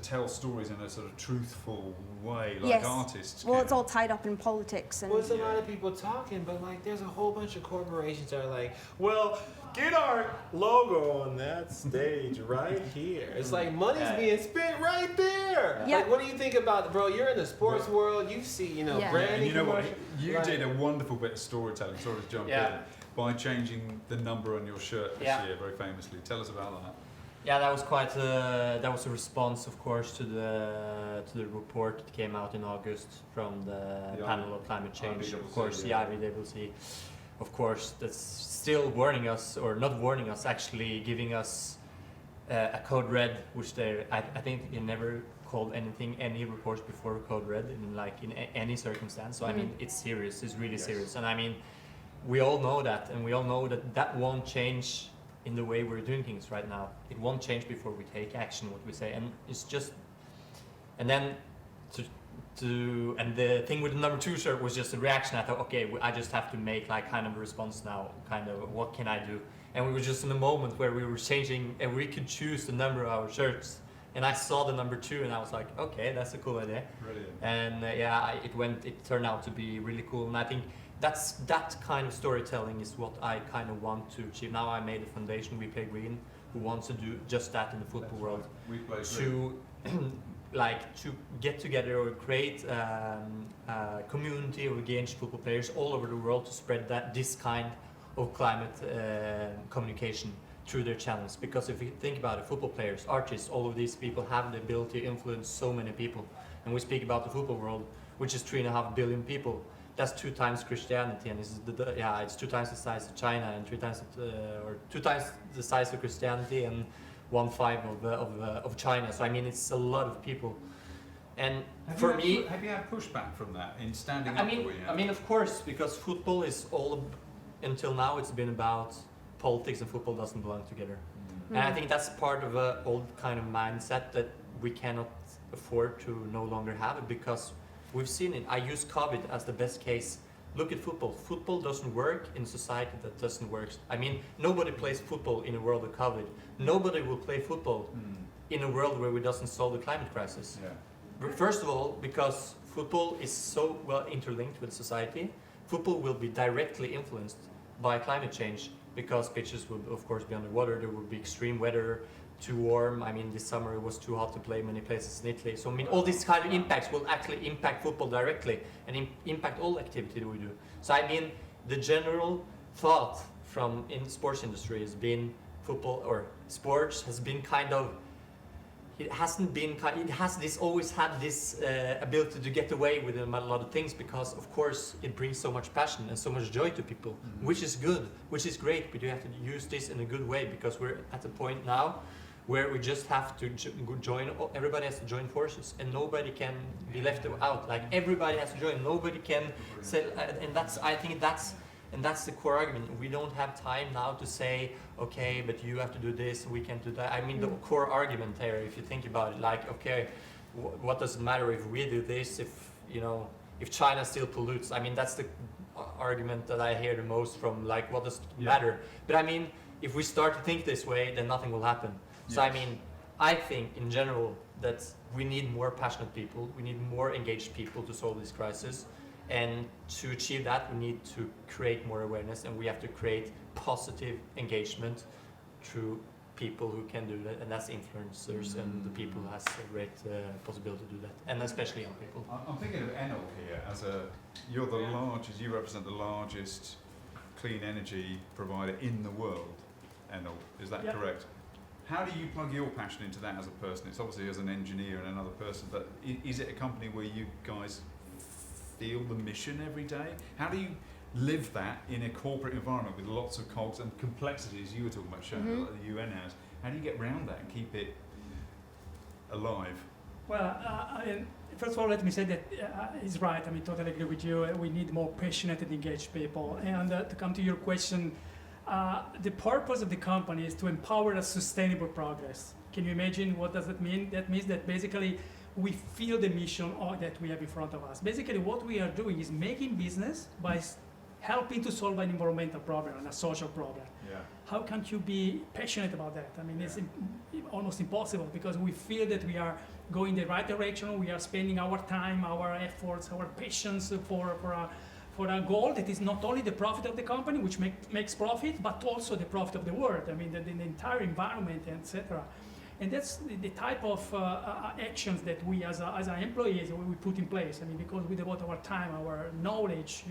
tell stories in a sort of truthful way, like artists can. Well, it's all tied up in politics. And There's a lot of people talking, but like there's a whole bunch of corporations that are like, well, get our logo on that stage right here. It's like money's being spent right there. Like, what do you think about, bro? You're in the sports world. You see, branding. And you know what? commercials. You did a wonderful bit of storytelling, sort of jump in, by changing the number on your shirt this year, very famously. Tell us about that. Yeah, that was quite that was a response, of course, to the report that came out in August from the panel of climate change. Of course, the IWC, of course, that's still warning us, or not warning us, actually giving us a code red, which I think they never called any reports before code red in any circumstance. So I mean, it's serious. It's really serious, and I mean, we all know that, and we all know that won't change in the way we're doing things right now. It won't change before we take action, what we say, and it's just, and then and the thing with the number 2 shirt was just a reaction. I thought, okay, I just have to make like kind of a response now, kind of what can I do? And we were just in a moment where we were changing, and we could choose the number of our shirts And I saw the number 2, and I was like, okay, that's a cool idea. Brilliant. And it turned out to be really cool. And I think that kind of storytelling is what I kind of want to achieve. Now I made a foundation, We Play Green, who wants to do just that in the football world. We Play to to get together or create a community of engaged football players all over the world to spread this kind of climate communication through their channels. Because if you think about it, football players, artists, all of these people have the ability to influence so many people. And we speak about the football world, which is 3.5 billion people. That's 2 times Christianity, and it's 2 times the size of China, and 2 times the size of Christianity, and 1/5 of China. So I mean, it's a lot of people. And have you had pushback from that in standing up? I mean, of course, because football is until now it's been about politics, and football doesn't belong together. And I think that's part of an old kind of mindset that we cannot afford to no longer have it, because we've seen it. I use COVID as the best case. Look at football. Football doesn't work in a society that doesn't work. I mean, nobody plays football in a world of COVID. Nobody will play football in a world where we doesn't solve the climate crisis. Yeah. First of all, because football is so well interlinked with society, football will be directly influenced by climate change, because pitches will, of course, be underwater. There will be extreme weather, too warm. I mean, this summer it was too hot to play many places in Italy. So I mean, all these kind of impacts will actually impact football directly and impact all activity that we do. So I mean, the general thought from in the sports industry has been football or sports has been kind of, it hasn't been, it has this always had this ability to get away with a lot of things, because of course it brings so much passion and so much joy to people, which is good, which is great, but you have to use this in a good way, because we're at a point now where we just have to join, everybody has to join forces, and nobody can be left out. Like, everybody has to join, nobody can say, and I think that's the core argument. We don't have time now to say, okay, but you have to do this, we can't do that. I mean, the core argument there, if you think about it, like, okay, what does it matter if we do this, if China still pollutes? I mean, that's the argument that I hear the most from, like, what does it matter? But I mean, if we start to think this way, then nothing will happen. So I mean, I think in general that we need more passionate people, we need more engaged people to solve this crisis. And to achieve that, we need to create more awareness, and we have to create positive engagement through people who can do that, and that's influencers and the people who has a great possibility to do that, and especially young people. I'm thinking of ENEL here you're the largest, you represent the largest clean energy provider in the world, ENEL, is that correct? How do you plug your passion into that as a person? It's obviously as an engineer and another person, but is it a company where you guys feel the mission every day? How do you live that in a corporate environment with lots of cogs and complexities you were talking about, Shona, like the UN has? How do you get around that and keep it alive? Well, first of all, let me say that he's right. I mean, totally agree with you. We need more passionate and engaged people. And to come to your question, the purpose of the company is to empower a sustainable progress. Can you imagine what does that mean? That means that basically we feel the mission that we have in front of us. Basically, what we are doing is making business by helping to solve an environmental problem and a social problem. Yeah. How can't you be passionate about that? I mean, it's almost impossible, because we feel that we are going the right direction. We are spending our time, our efforts, our patience for a goal that is not only the profit of the company, which makes profit, but also the profit of the world. I mean, the entire environment, etc. And that's the type of actions that we, as our employees, we put in place. I mean, because we devote our time, our knowledge,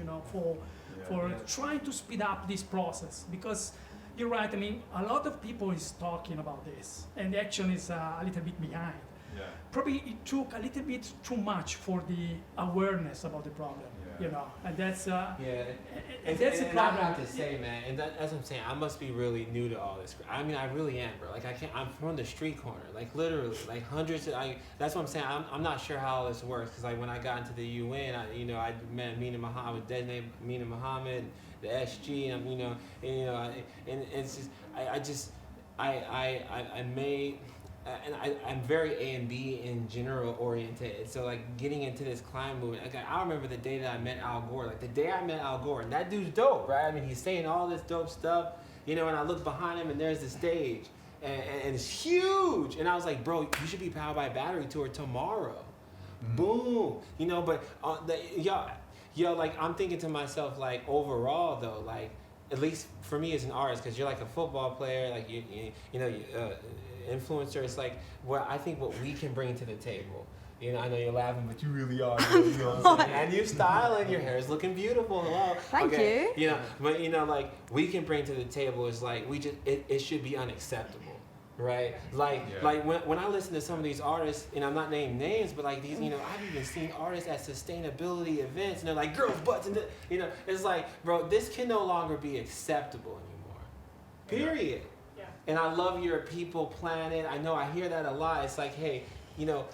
for trying to speed up this process. Because you're right. I mean, a lot of people is talking about this, and the action is a little bit behind. Yeah. Probably it took a little bit too much for the awareness about the problem. And that's and that's the problem. I have to say, man, and that's what I'm saying. I must be really new to all this. I mean, I really am, bro. Like, I'm from the street corner, like literally, like hundreds of. That's what I'm saying. I'm not sure how all this works, because like when I got into the UN, I met Mina Muhammad, designated Mina Muhammad, the SG, and it's just I made. And I'm very A and B in general oriented. So like getting into this climate movement, like I remember the day that I met Al Gore. Like the day I met Al Gore, and that dude's dope, right? I mean, he's saying all this dope stuff, and I look behind him and there's the stage. and it's huge. And I was like, bro, you should be powered by a battery tour tomorrow. Boom. You know, but like I'm thinking to myself, like overall though, like at least for me as an artist, because you're like a football player, like you influencer. It's like I think what we can bring to the table. You know, I know you're laughing, but you really are. You know what I'm saying? And you're styling, your hair is looking beautiful. Hello. Thank you. You know, but you know, like we can bring to the table is like it should be unacceptable. Right, like when I listen to some of these artists, and I'm not naming names, but like these, you know, I've even seen artists at sustainability events, and they're like girls' butts, and you know, it's like, bro, this can no longer be acceptable anymore. Period. Yeah. And I love your people planet. I know I hear that a lot. It's like, hey, you know,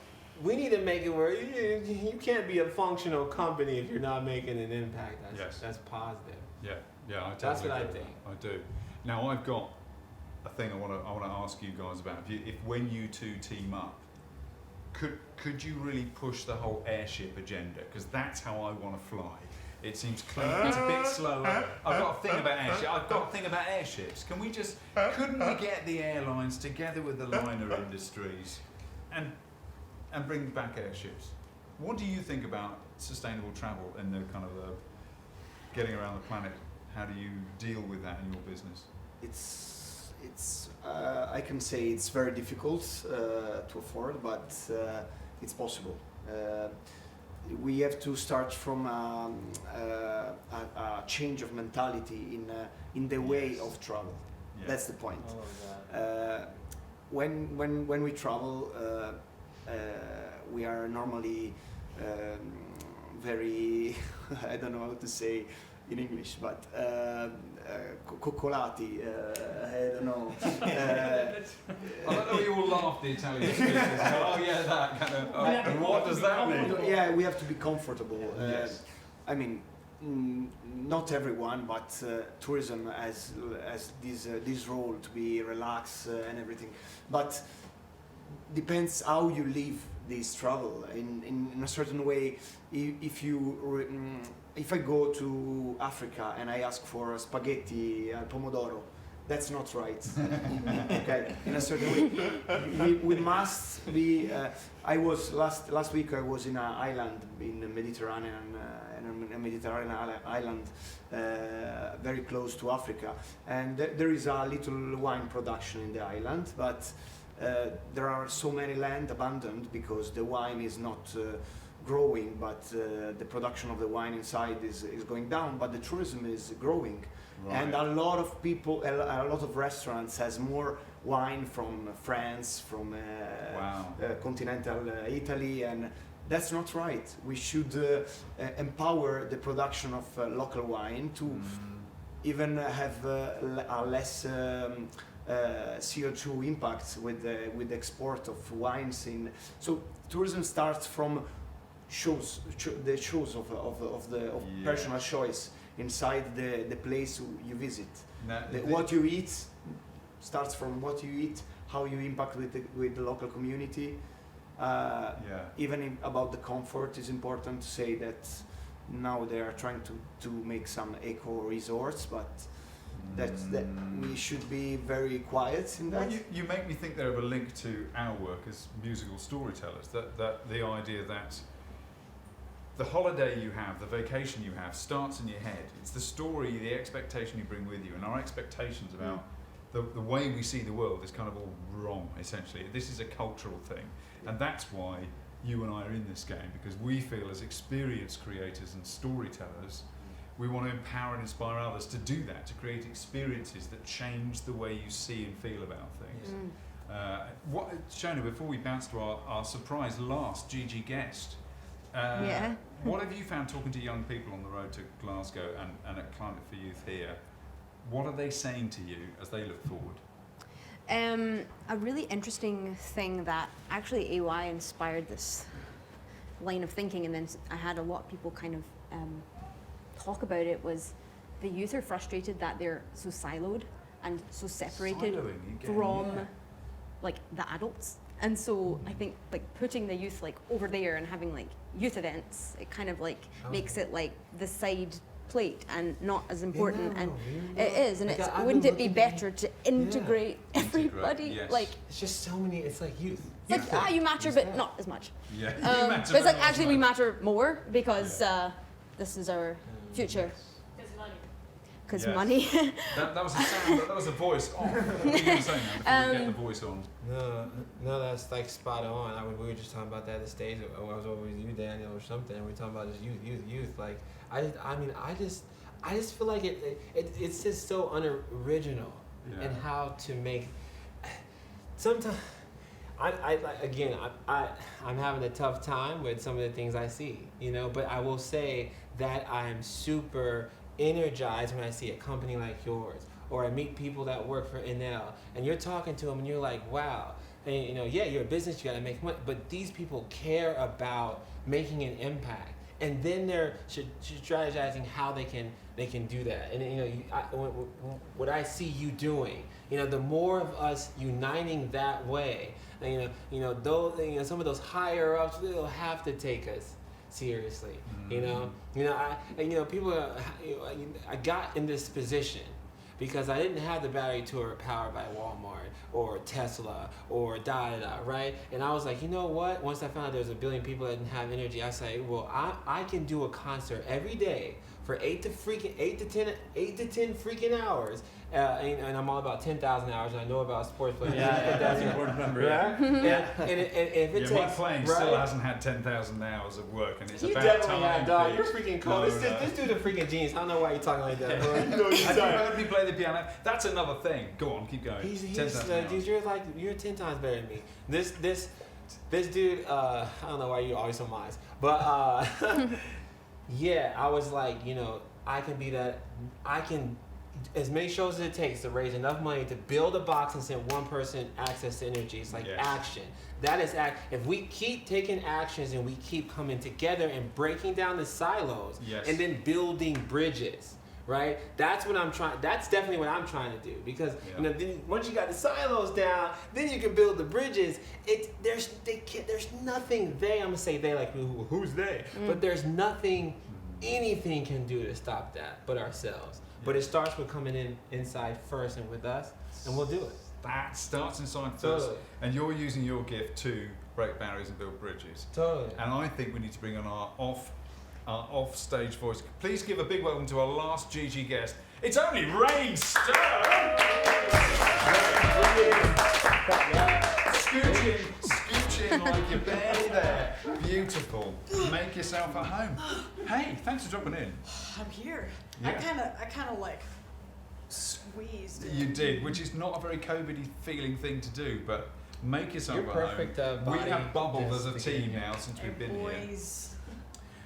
we need to make it where you can't be a functional company if you're not making an impact. That's positive. Yeah, I totally That's what I agree. think. I do. Now I've got a thing I want to ask you guys about. If when you two team up, could you really push the whole airship agenda? Because that's how I want to fly. It seems clean. It's a bit slower. I've got a thing about airships. Can we just? Couldn't we get the airlines together with the liner industries, and bring back airships? What do you think about sustainable travel and the kind of getting around the planet? How do you deal with that in your business? It's I can say it's very difficult to afford, but it's possible. We have to start from a change of mentality in the way of travel. Yeah. That's the point. When we travel, we are normally very I don't know how to say in English, but coccolati, I don't know. I don't know, you all laugh, the Italian speakers. Oh yeah, that kind of. And what does that mean? Yeah, we have to be comfortable. Yes. I mean, not everyone, but tourism has this role to be relaxed and everything. But depends how you live this travel. In a certain way, if I go to Africa and I ask for spaghetti al pomodoro, that's not right. Okay, in a certain way, we must be. I was last week. I was in an island in the Mediterranean, island, very close to Africa, and there is a little wine production in the island, but there are so many land abandoned because the wine is not growing, but the production of the wine inside is going down, but the tourism is growing. Right. And a lot of people, a lot of restaurants has more wine from France, from continental Italy, and that's not right. We should empower the production of local wine to even have a less CO2 impact with the export of wines in. So tourism starts from the shows of personal choice inside the place you visit. What you eat starts from what you eat, how you impact with the local community. Even about the comfort, is important to say that now they are trying to make some eco resorts, but that we should be very quiet in that. Well, you make me think there of a link to our work as musical storytellers, that the idea that the holiday you have, the vacation you have, starts in your head. It's the story, the expectation you bring with you, and our expectations about the way we see the world is kind of all wrong, essentially. This is a cultural thing, and that's why you and I are in this game, because we feel as experienced creators and storytellers, we want to empower and inspire others to do that, to create experiences that change the way you see and feel about things. Shona, before we bounce to our surprise last GG guest, what have you found talking to young people on the road to Glasgow and at Climate for Youth here? What are they saying to you as they look forward? A really interesting thing that actually AY inspired this line of thinking, and then I had a lot of people kind of talk about it, was the youth are frustrated that they're so siloed and so separated from like the adults. And so I think like putting the youth like over there and having like youth events, it kind of like makes it like the side plate and not as important. Yeah, and weird, it is, and like, it's, I've wouldn't been it be looking- better to integrate everybody? yes. Like, it's just so many. It's like youth. it's like you matter, but not as much. Yeah, you But matter it's very like much, actually we mate. matter more because this is our future. Because Yes. money. That was a sound, that was a voice off. What were you going to say now before we get the voice on? No, that's like spot on. We were just talking about that at the stage. I was over with you, Daniel, or something. And we were talking about just youth. Like I just feel like it's just so unoriginal in how to make. Sometimes, I'm having a tough time with some of the things I see, you know. But I will say that I'm super energized when I see a company like yours, or I meet people that work for ENEL, and you're talking to them and you're like, wow, and you know, yeah, you're a business, you gotta make money, but these people care about making an impact, and then they're strategizing how they can do that. And you know, what I see you doing, you know, the more of us uniting that way, and, some of those higher ups, they'll have to take us seriously. People. I got in this position because I didn't have the battery tour powered by Walmart or Tesla or right? And I was like, you know what? Once I found out there was 1 billion people that didn't have energy, I said, well, I can do a concert every day for 8 to 10 freaking hours. And I'm all about 10,000 hours, and I know about sports players. Yeah, that's an important number. Right? And if it takes, my plane still right? hasn't had 10,000 hours of work, and it's You about definitely time. have, dog. Pete. You're freaking cool. No, This dude's a freaking genius. I don't know why you're talking like that, bro. Have you heard me play the piano? That's another thing. Go on, keep going. He's 10,000 hours. dude, you're 10 times better than me. This dude, I don't know why you always so modest, but yeah, I was like, you know, I can be that. I can as many shows as it takes to raise enough money to build a box and send one person access to energy. It's like action. That is if we keep taking actions and we keep coming together and breaking down the silos and then building bridges, right? That's what I'm trying. That's definitely what I'm trying to do, because you know, then once you got the silos down, then you can build the bridges. There's nothing they. I'm gonna say they, like who's they? But there's nothing anything can do to stop that but ourselves. But it starts with coming in inside first and with us, and we'll do it. That starts inside first, Totally. and you're using your gift to break barriers and build bridges. Totally. And I think we need to bring on our off-stage voice. Please give a big welcome to our last GG guest. It's only Rain Stone. Scooch in like you're barely there. Beautiful. Make yourself at home. Hey, thanks for dropping in. I'm here. Yeah. I kind of like squeezed in. You did, which is not a very COVID-y feeling thing to do, but make yourself You're at perfect, home. We body have bubbled as a together. team now since we've been here. Boys.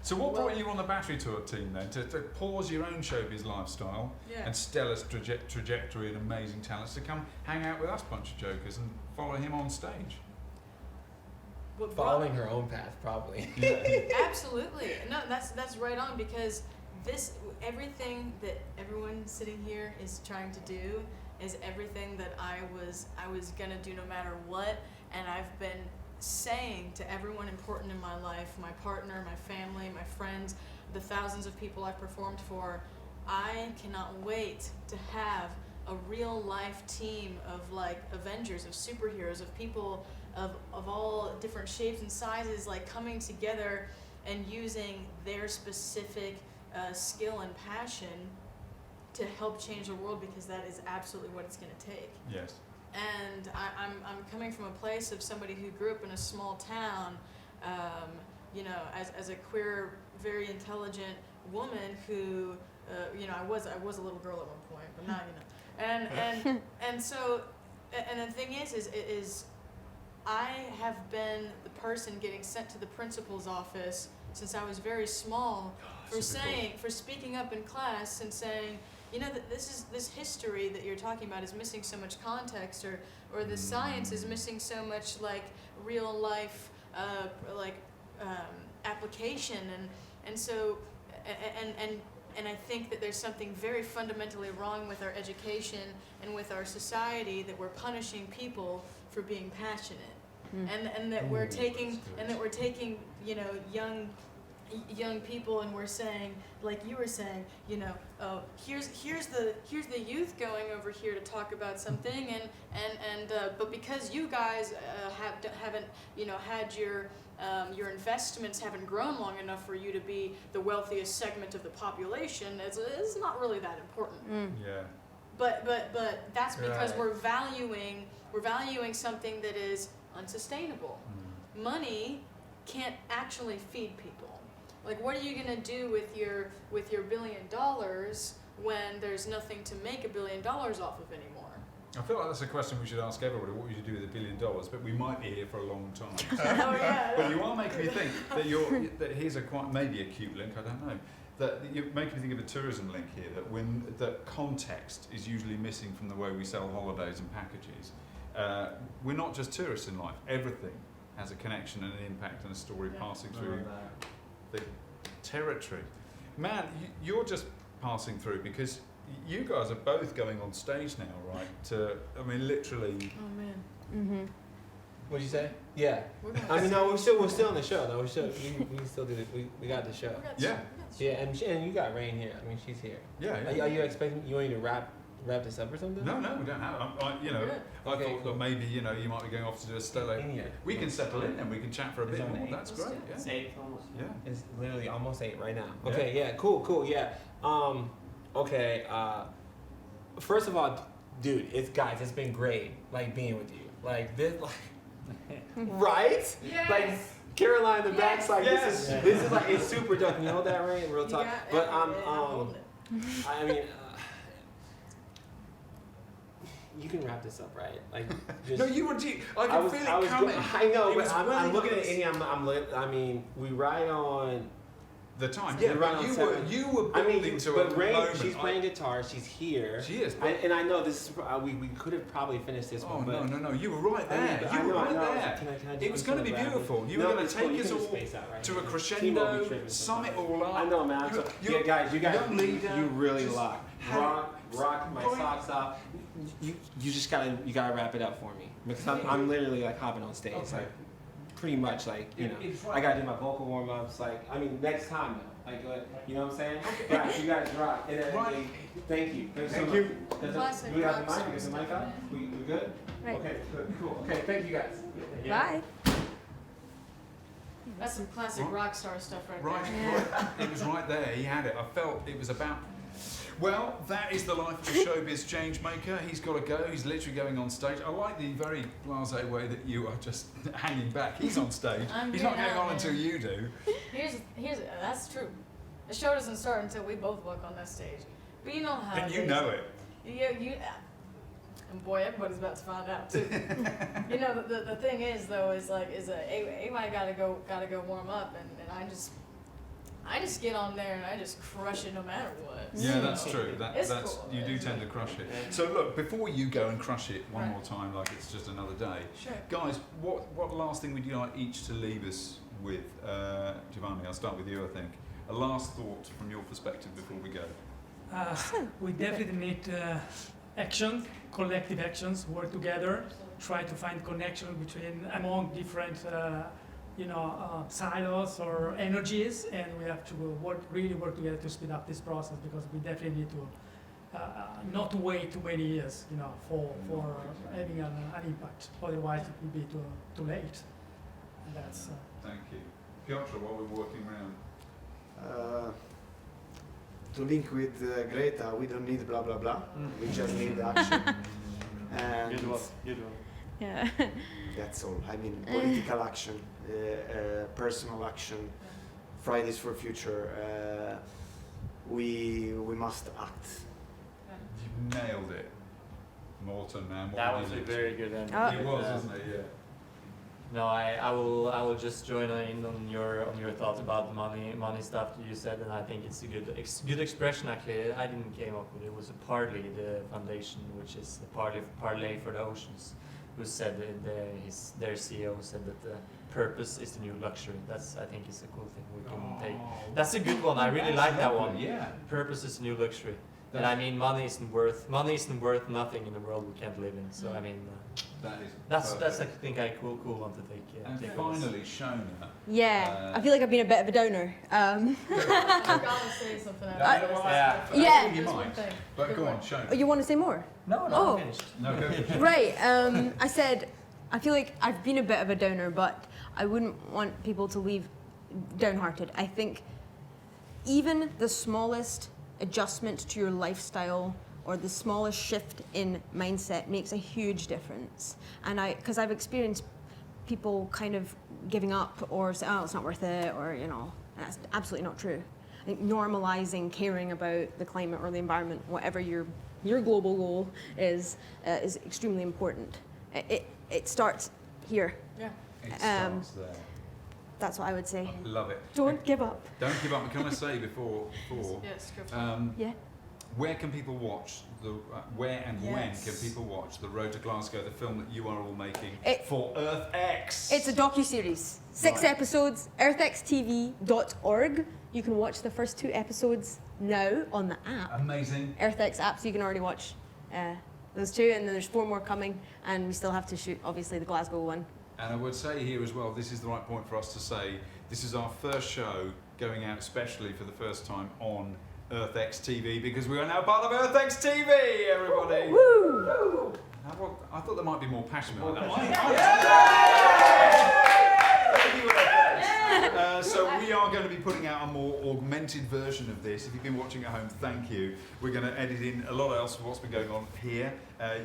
So what brought you on the battery tour team then? To pause your own showbiz lifestyle and Stella's trajectory and amazing talents, to come hang out with us bunch of jokers and follow him on stage? Following her own path, probably. Absolutely. No, that's right on, because everything that everyone sitting here is trying to do is everything that I was gonna do no matter what, and I've been saying to everyone important in my life, my partner, my family, my friends, the thousands of people I've performed for, I cannot wait to have a real life team of like Avengers, of superheroes, of people of all different shapes and sizes, like coming together and using their specific skill and passion to help change the world, because that is absolutely what it's going to take. Yes. And I'm coming from a place of somebody who grew up in a small town, you know, as a queer, very intelligent woman who, you know, I was a little girl at one point, but now, you know, and so, and the thing is I have been the person getting sent to the principal's office since I was very small for speaking up in class and saying, you know, that this history that you're talking about is missing so much context, or the science is missing so much like real life application, and so and I think that there's something very fundamentally wrong with our education and with our society, that we're punishing people for being passionate, and that we're taking you know, young young people, and we're saying, like you were saying, you know, here's the youth going over here to talk about something, and but because you guys haven't, you know, had your investments haven't grown long enough for you to be the wealthiest segment of the population, it's not really that important. Yeah. But that's because we're valuing something that is unsustainable. Money can't actually feed people. Like, what are you gonna do with your $1 billion when there's nothing to make $1 billion off of anymore? I feel like that's a question we should ask everybody. What would you do with $1 billion? But we might be here for a long time. Oh yeah. But you are making me think that that here's maybe a cute link. I don't know. That you're making me think of a tourism link here. That context is usually missing from the way we sell holidays and packages. We're not just tourists in life. Everything has a connection and an impact and a story passing through the territory. Man, you're just passing through because you guys are both going on stage now, right? I mean, literally. Oh man. Mm-hmm. What'd you say? Yeah. I mean, no, we're still on the show. No, we can still do it. We got the show. Yeah. Yeah, and you got Rain here. I mean, she's here. Yeah. Are you expecting you want me to wrap this up or something? No, we don't have it. I thought that maybe you might be going off to do a stellar. We can settle in and we can chat for a bit more. That's great. Yeah. It's 8 almost. Yeah. It's literally almost 8 right now. Okay. Yeah. Cool. Yeah. Okay. First of all, dude, it's been great, like being with you. Like this, right? Yes. Like Caroline in the back's like Yes. this is like it's super dope. You know that, Rain? Real talk. Yeah, But I mean. You can wrap this up, right? Like, just, No, you were deep. I can feel it coming. I know, It but was I'm really looking at nice. Indy. I mean, we ride on the time. Yeah, Yeah, right but on you seven. were building to a but Rain, moment. she's playing guitar. She's here. She is. And I know this is. We could have probably finished this one. But no. You were right there. I You were right know. there. Can I It was going to be beautiful. You were going to take us all to a crescendo, sum it all up. I know, man. Yeah, guys, you young leader, you really just rock my socks off. You just gotta wrap it up for me because I'm literally like hopping on stage, like pretty much like I gotta do my vocal warm ups. Like I mean next time though, like you know what I'm saying? Guys, you guys rock. And thank you. Thank you. Classic We got rock the mic. stars, Is the mic up? We good? Right. Okay, good, cool. Okay, thank you guys. Bye. That's some classic rock star stuff right Right. It was right there. He had it. I felt it was about. Well, that is the life of a showbiz changemaker. He's got to go. He's literally going on stage. I like the very blasé way that you are just hanging back. He's on stage. He's not going on until you do. Here's that's true. The show doesn't start until we both walk on that stage. But you know how. And you know it. And boy, everybody's about to find out too. You know, the thing is though is AY gotta go warm up, and I just get on there and I just crush it no matter what. Yeah, that's true. It's That's cool. you do tend to crush it. So look, before you go and crush it one more time, like it's just another day. Sure. Guys, what last thing would you like each to leave us with? Giovanni, I'll start with you. I think a last thought from your perspective before we go. We definitely need action, collective actions, work together, try to find connection among different silos or energies, and we have to really work together to speed up this process, because we definitely need to not wait too many years, for having an impact. Otherwise, it will be too late. And that's. Thank you, Piotr. While we're working around. To link with Greta, we don't need blah blah blah. We just need action. And Good one. Yeah. That's all. I mean, political action, personal action, Fridays for Future. We must act. You nailed it, Morton, man. That was a very good ending. It was, wasn't it? Yeah. No, I will just join in on your thoughts about the money stuff that you said, and I think it's a good expression actually. I didn't came up with it. It was partly the foundation, which is Parlay for the Oceans, who said their CEO said that the purpose is the new luxury. I think is a cool thing we can take. That's a good one. I really like that one. Yeah. Purpose is the new luxury. And I mean, money isn't worth nothing in the world we can't live in. So I mean, that's I think a cool one to take. And take finally, Shona. Yeah, I feel like I've been a bit of a downer. I gotta say something. Yeah. I think you might. But go on, Shona. Oh, you want to say more? No, I'm finished. No, go ahead. Right. I said I feel like I've been a bit of a downer, but I wouldn't want people to leave downhearted. I think even the smallest adjustment to your lifestyle or the smallest shift in mindset makes a huge difference. And because I've experienced people kind of giving up or say, oh, it's not worth it, or, you know, and that's absolutely not true. I think normalizing caring about the climate or the environment, whatever your global goal is extremely important. It starts here. Yeah. It starts there. That's what I would say. Love it. Don't give up. Don't give up. And can I say before yes, go for it. Yeah. Where can people watch when can people watch the Road to Glasgow, the film that you are all making for EarthX? It's a docu-series. 6 episodes, earthxtv.org. You can watch the first 2 episodes now on the app. Amazing. EarthX app, so you can already watch those 2, and then there's 4 more coming, and we still have to shoot, obviously, the Glasgow one. And I would say here as well, this is the right point for us to say, this is our first show going out especially for the first time on EarthX TV, because we are now part of EarthX TV, everybody! Woo! I thought there might be more passion behind that. Thank you, EarthX. So we are going to be putting out a more augmented version of this. If you've been watching at home, thank you. We're going to edit in a lot else of what's been going on here.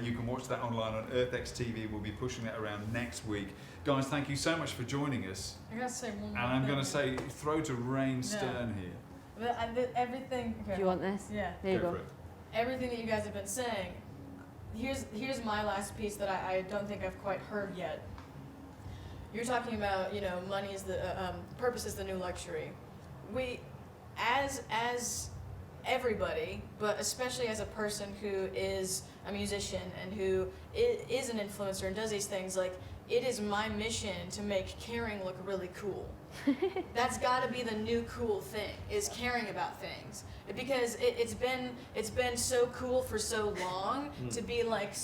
You can watch that online on EarthX TV. We'll be pushing that around next week. Guys, thank you so much for joining us. I gotta say one more And I'm thing. going to say, throw to Rain Stern here. But everything. Okay. Do you want this? Yeah. There you go. Everything that you guys have been saying. Here's my last piece that I don't think I've quite heard yet. You're talking about, you know, money is the purpose is the new luxury. We, as everybody, but especially as a person who is a musician and who is an influencer and does these things, like, it is my mission to make caring look really cool. That's got to be the new cool thing, is caring about things, because it's been so cool for so long to be like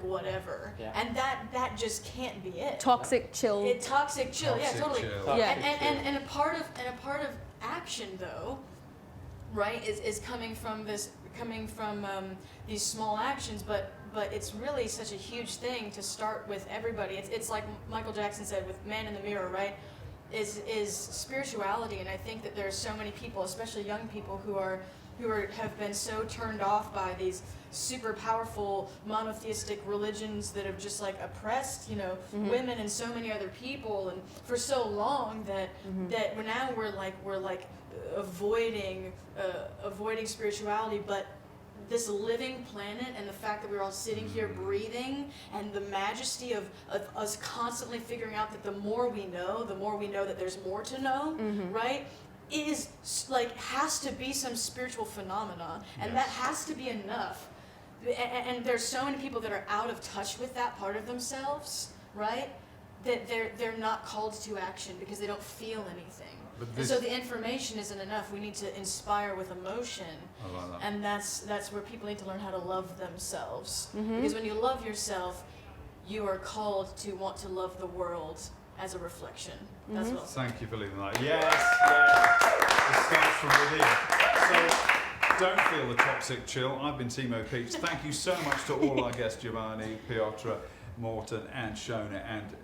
whatever, and that just can't be it. Toxic chill. Toxic chill, yeah, totally. Chill. Yeah. And a part of action though, right, is coming from these small actions, but it's really such a huge thing to start with everybody. It's like Michael Jackson said with Man in the Mirror, right? Is spirituality, and I think that there's so many people, especially young people, who have been so turned off by these super powerful monotheistic religions that have just like oppressed, you know, women and so many other people, and for so long that now we're avoiding spirituality, but this living planet and the fact that we're all sitting here breathing, and the majesty of us constantly figuring out that the more we know that there's more to know, right? Is like, has to be some spiritual phenomena, and that has to be enough. And there's so many people that are out of touch with that part of themselves, right? That they're not called to action because they don't feel anything. And so the information isn't enough. We need to inspire with emotion, and that's where people need to learn how to love themselves. Because when you love yourself, you are called to want to love the world as a reflection. That's what I'll say. Thank you for leaving that. Yes. It starts from within. So don't feel the toxic chill. I've been Timo Peach. Thank you so much to all our guests, Giovanni, Piotr, Morten, and Shona, and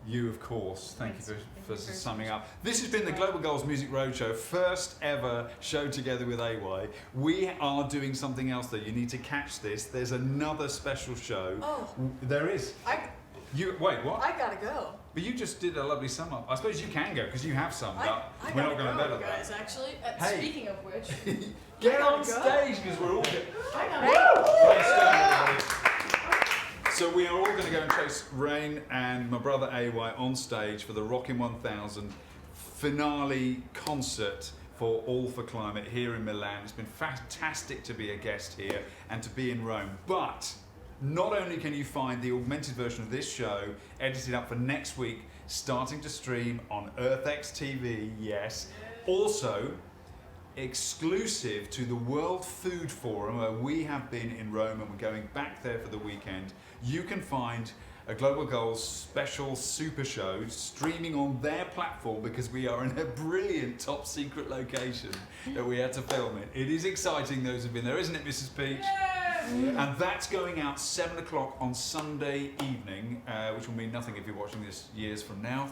you, of course. Thank you for summing up. This has been the Global Goals Music Roadshow, first ever show together with AY. We are doing something else though. You need to catch this. There's another special show. Oh. There is. Wait, what? I gotta go. But you just did a lovely sum up. I suppose you can go because you have summed up. We're not going to bet on that. Guys, actually. Hey. Speaking of which, get on stage because we're all I gotta go. So we are all going to go and chase Rain and my brother AY on stage for the Rockin 1000 finale concert for All for Climate here in Milan. It's been fantastic to be a guest here and to be in Rome. But not only can you find the augmented version of this show edited up for next week, starting to stream on EarthX TV, yes. Also, exclusive to the World Food Forum, where we have been in Rome and we're going back there for the weekend. You can find a Global Goals special super show streaming on their platform because we are in a brilliant top secret location that we had to film it. It is exciting, those who've been there, isn't it, Mrs. Peach? Yeah. And that's going out 7 o'clock on Sunday evening, which will mean nothing if you're watching this years from now.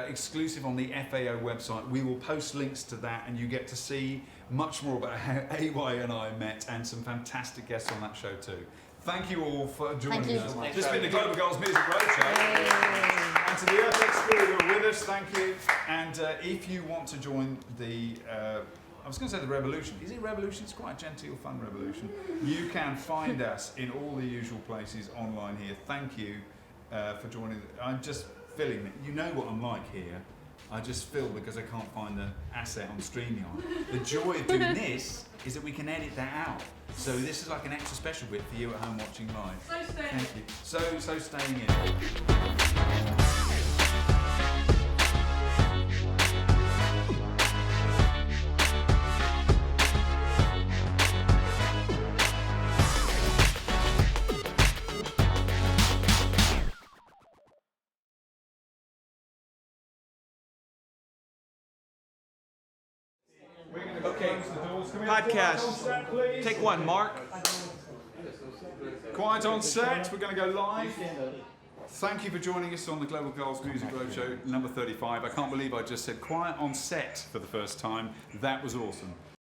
Exclusive on the FAO website. We will post links to that and you get to see much more about how AY and I met and some fantastic guests on that show too. Thank you all for joining us. This has been the Global Goals Music Roadshow. And to the FX crew who are with us, thank you. And if you want to join the, I was going to say the revolution. Is it revolution? It's quite a genteel, fun revolution. You can find us in all the usual places online here. Thank you for joining. I'm just filling it. You know what I'm like here. I just fill because I can't find the asset on StreamYard. The joy of doing this is that we can edit that out. So this is like an extra special bit for you at home watching live. So staying Thank you. So staying in. Okay, podcast. Take one, Mark. Quiet on set, we're going to go live. Thank you for joining us on the Global Goals Music Roadshow number 35. I can't believe I just said quiet on set for the first time. That was awesome.